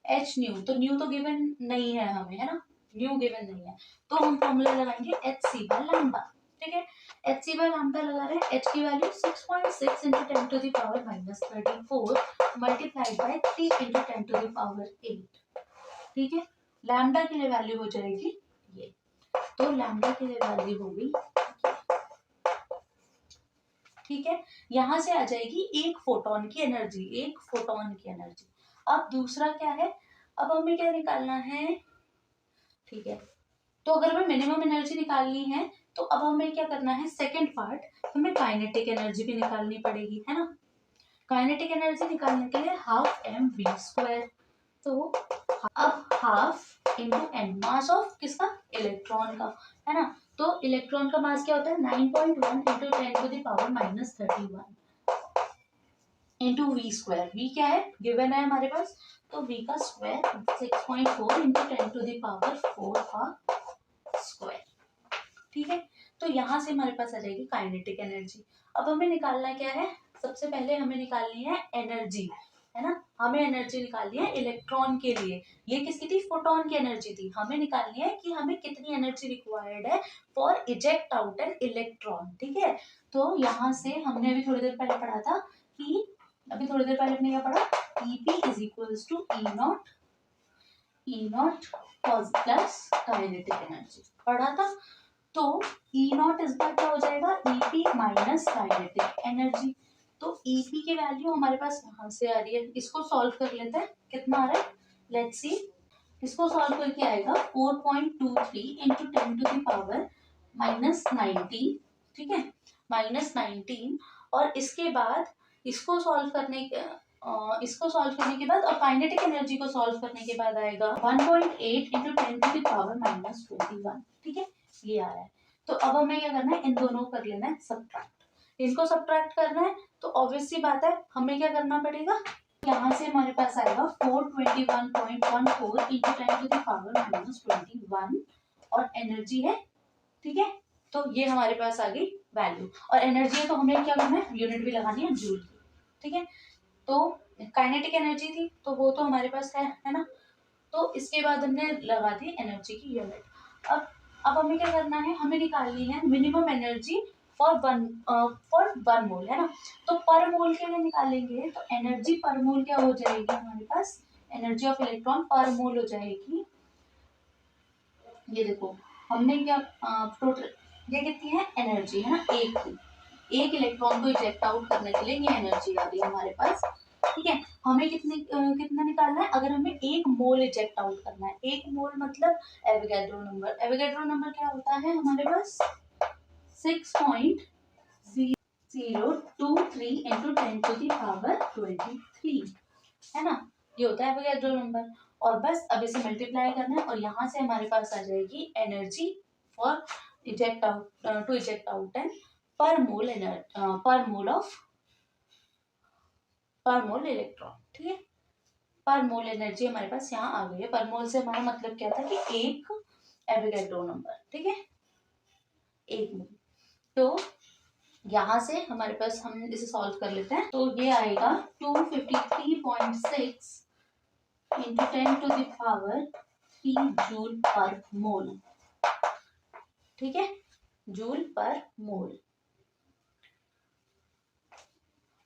एच न्यू तो न्यू तो गिवन नहीं है हमें, है ना, न्यू गिवन नहीं है, तो हम फॉर्मूला लगाएंगे एच सी बाय लैम्डा। ठीक है, एच सी बाय लैम्डा लगा रहे हैं, एच की value 6.6 into 10⁻⁻34 multiplied by 3 into 10⁸। ठीक है, लैम्डा के लिए वैल्यू हो जाएगी ये, तो लैम्डा के लिए वैल्यू होगी। ठीक है, यहां से आ जाएगी एक फोटोन की एनर्जी, एक फोटोन की एनर्जी। अब दूसरा क्या है, अब हमें क्या निकालना है। ठीक है, तो अगर हमें मिनिमम एनर्जी निकालनी है तो अब हमें क्या करना है, सेकंड पार्ट हमें काइनेटिक एनर्जी भी निकालनी पड़ेगी, है ना। काइनेटिक एनर्जी निकालने के लिए हाफ एम वी स्क्वायर, तो अब half into m, mass of किसका, इलेक्ट्रॉन का, है ना। तो इलेक्ट्रॉन का मास क्या होता है, 9.1 into 10⁻⁻31 into v square. V क्या है, गिवन है हमारे पास, तो वी का स्क्वायर 6.4 इंटू 10⁻4 का स्क्वायर। ठीक है, तो यहां से हमारे पास आ जाएगी काइनेटिक एनर्जी। अब हमें निकालना क्या है, सबसे पहले हमें निकालनी है एनर्जी, है ना। हमें एनर्जी निकालनी है इलेक्ट्रॉन के लिए, ये किसकी थी, फोटोन की एनर्जी थी। हमें निकालनी है कि हमें कितनी एनर्जी रिक्वायर्ड है for eject out an electron. ठीक है, तो यहाँ से हमने अभी थोड़ी देर पहले पढ़ा था कि, अभी थोड़ी देर पहले हमने क्या पढ़ा, EP is equals to e naught plus kinetic energy पढ़ा था। तो ई नॉट इस बार क्या हो जाएगा, EP माइनस काइनेटिक एनर्जी। तो EP की वैल्यू हमारे पास यहाँ से आ रही है, इसको सॉल्व कर लेते हैं, कितना आ रहा है, लेट्स सी। इसको सॉल्व करके आएगा 4.23 इंटू 10⁻⁻19। ठीक है, -19, और इसके बाद इसको सॉल्व करने के इसको सॉल्व करने के बाद और काइनेटिक एनर्जी को सॉल्व करने के बाद आएगा 1.8 इंटू 10⁻⁻21। ठीक है, ये आ रहा है। तो अब हमें क्या करना है, इन दोनों को कर लेना है सब्ट्रैक्ट। इनको सब्ट्रैक्ट करना है तो ऑब्वियस सी बात है, हमें क्या करना पड़ेगा, यहाँ से हमारे पास आएगा 421.14 इंटू 10⁻⁻21 और एनर्जी है। ठीक है, तो ये हमारे पास आ गई वैल्यू, और एनर्जी है तो हमें क्या करना है, यूनिट भी लगानी है जूल की। ठीक है, तो काइनेटिक एनर्जी थी तो वो तो हमारे पास है ना। तो इसके बाद हमने लगा दी एनर्जी की यूनिट। अब हमें क्या करना है, हमें निकालनी है minimum energy for one mole, है ना। तो पर मोल के लिए निकालेंगे तो एनर्जी पर मोल क्या हो जाएगी हमारे पास, एनर्जी ऑफ इलेक्ट्रॉन पर मोल हो जाएगी, ये देखो हमने क्या टोटल, ये कितनी है एनर्जी, है ना, एक इलेक्ट्रॉन को इजेक्ट आउट करने के लिए ये एनर्जी आ रही है हमारे पास। ठीक है, हमें कितना निकालना है, अगर हमें 1 मोल इजेक्ट आउट करना है, 1 मोल मतलब एवोगैड्रो नंबर। एवोगैड्रो नंबर क्या होता है हमारे पास, 6.023 इंटू 10⁻23, है ना, ये होता है एवोगैड्रो नंबर। और बस अब इसे मल्टीप्लाई करना है और यहाँ से हमारे पास आ जाएगी energy for eject out, to eject out and per mole electron. ठीक है, पर मोल एनर्जी हमारे पास यहाँ आ गई है। पर मोल से हमारा मतलब क्या था कि एक एवोगैड्रो नंबर। ठीक है, एक मोल। तो यहाँ से हमारे पास, हम इसे सॉल्व कर लेते हैं, तो ये आएगा 253.6 इंटू 10⁻³ जूल पर मोल। ठीक है, जूल पर मोल।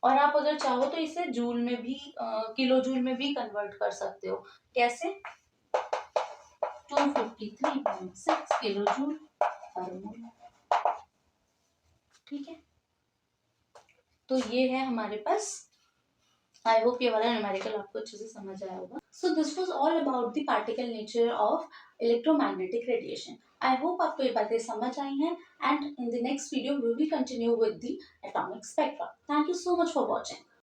और आप अगर चाहो तो इसे जूल में भी, किलो जूल में भी कन्वर्ट कर सकते हो। कैसे, 253.6 किलो जूल पर मोल। ठीक है, तो ये है हमारे पास। आई होप ये वाला न्यूमेरिकल आपको अच्छे से समझ आया होगा। So this was all about the particle nature of electromagnetic radiation. I hope आपको ये बातें समझ आई हैं, and in the next video we will continue with the atomic spectra. Thank you so much for watching.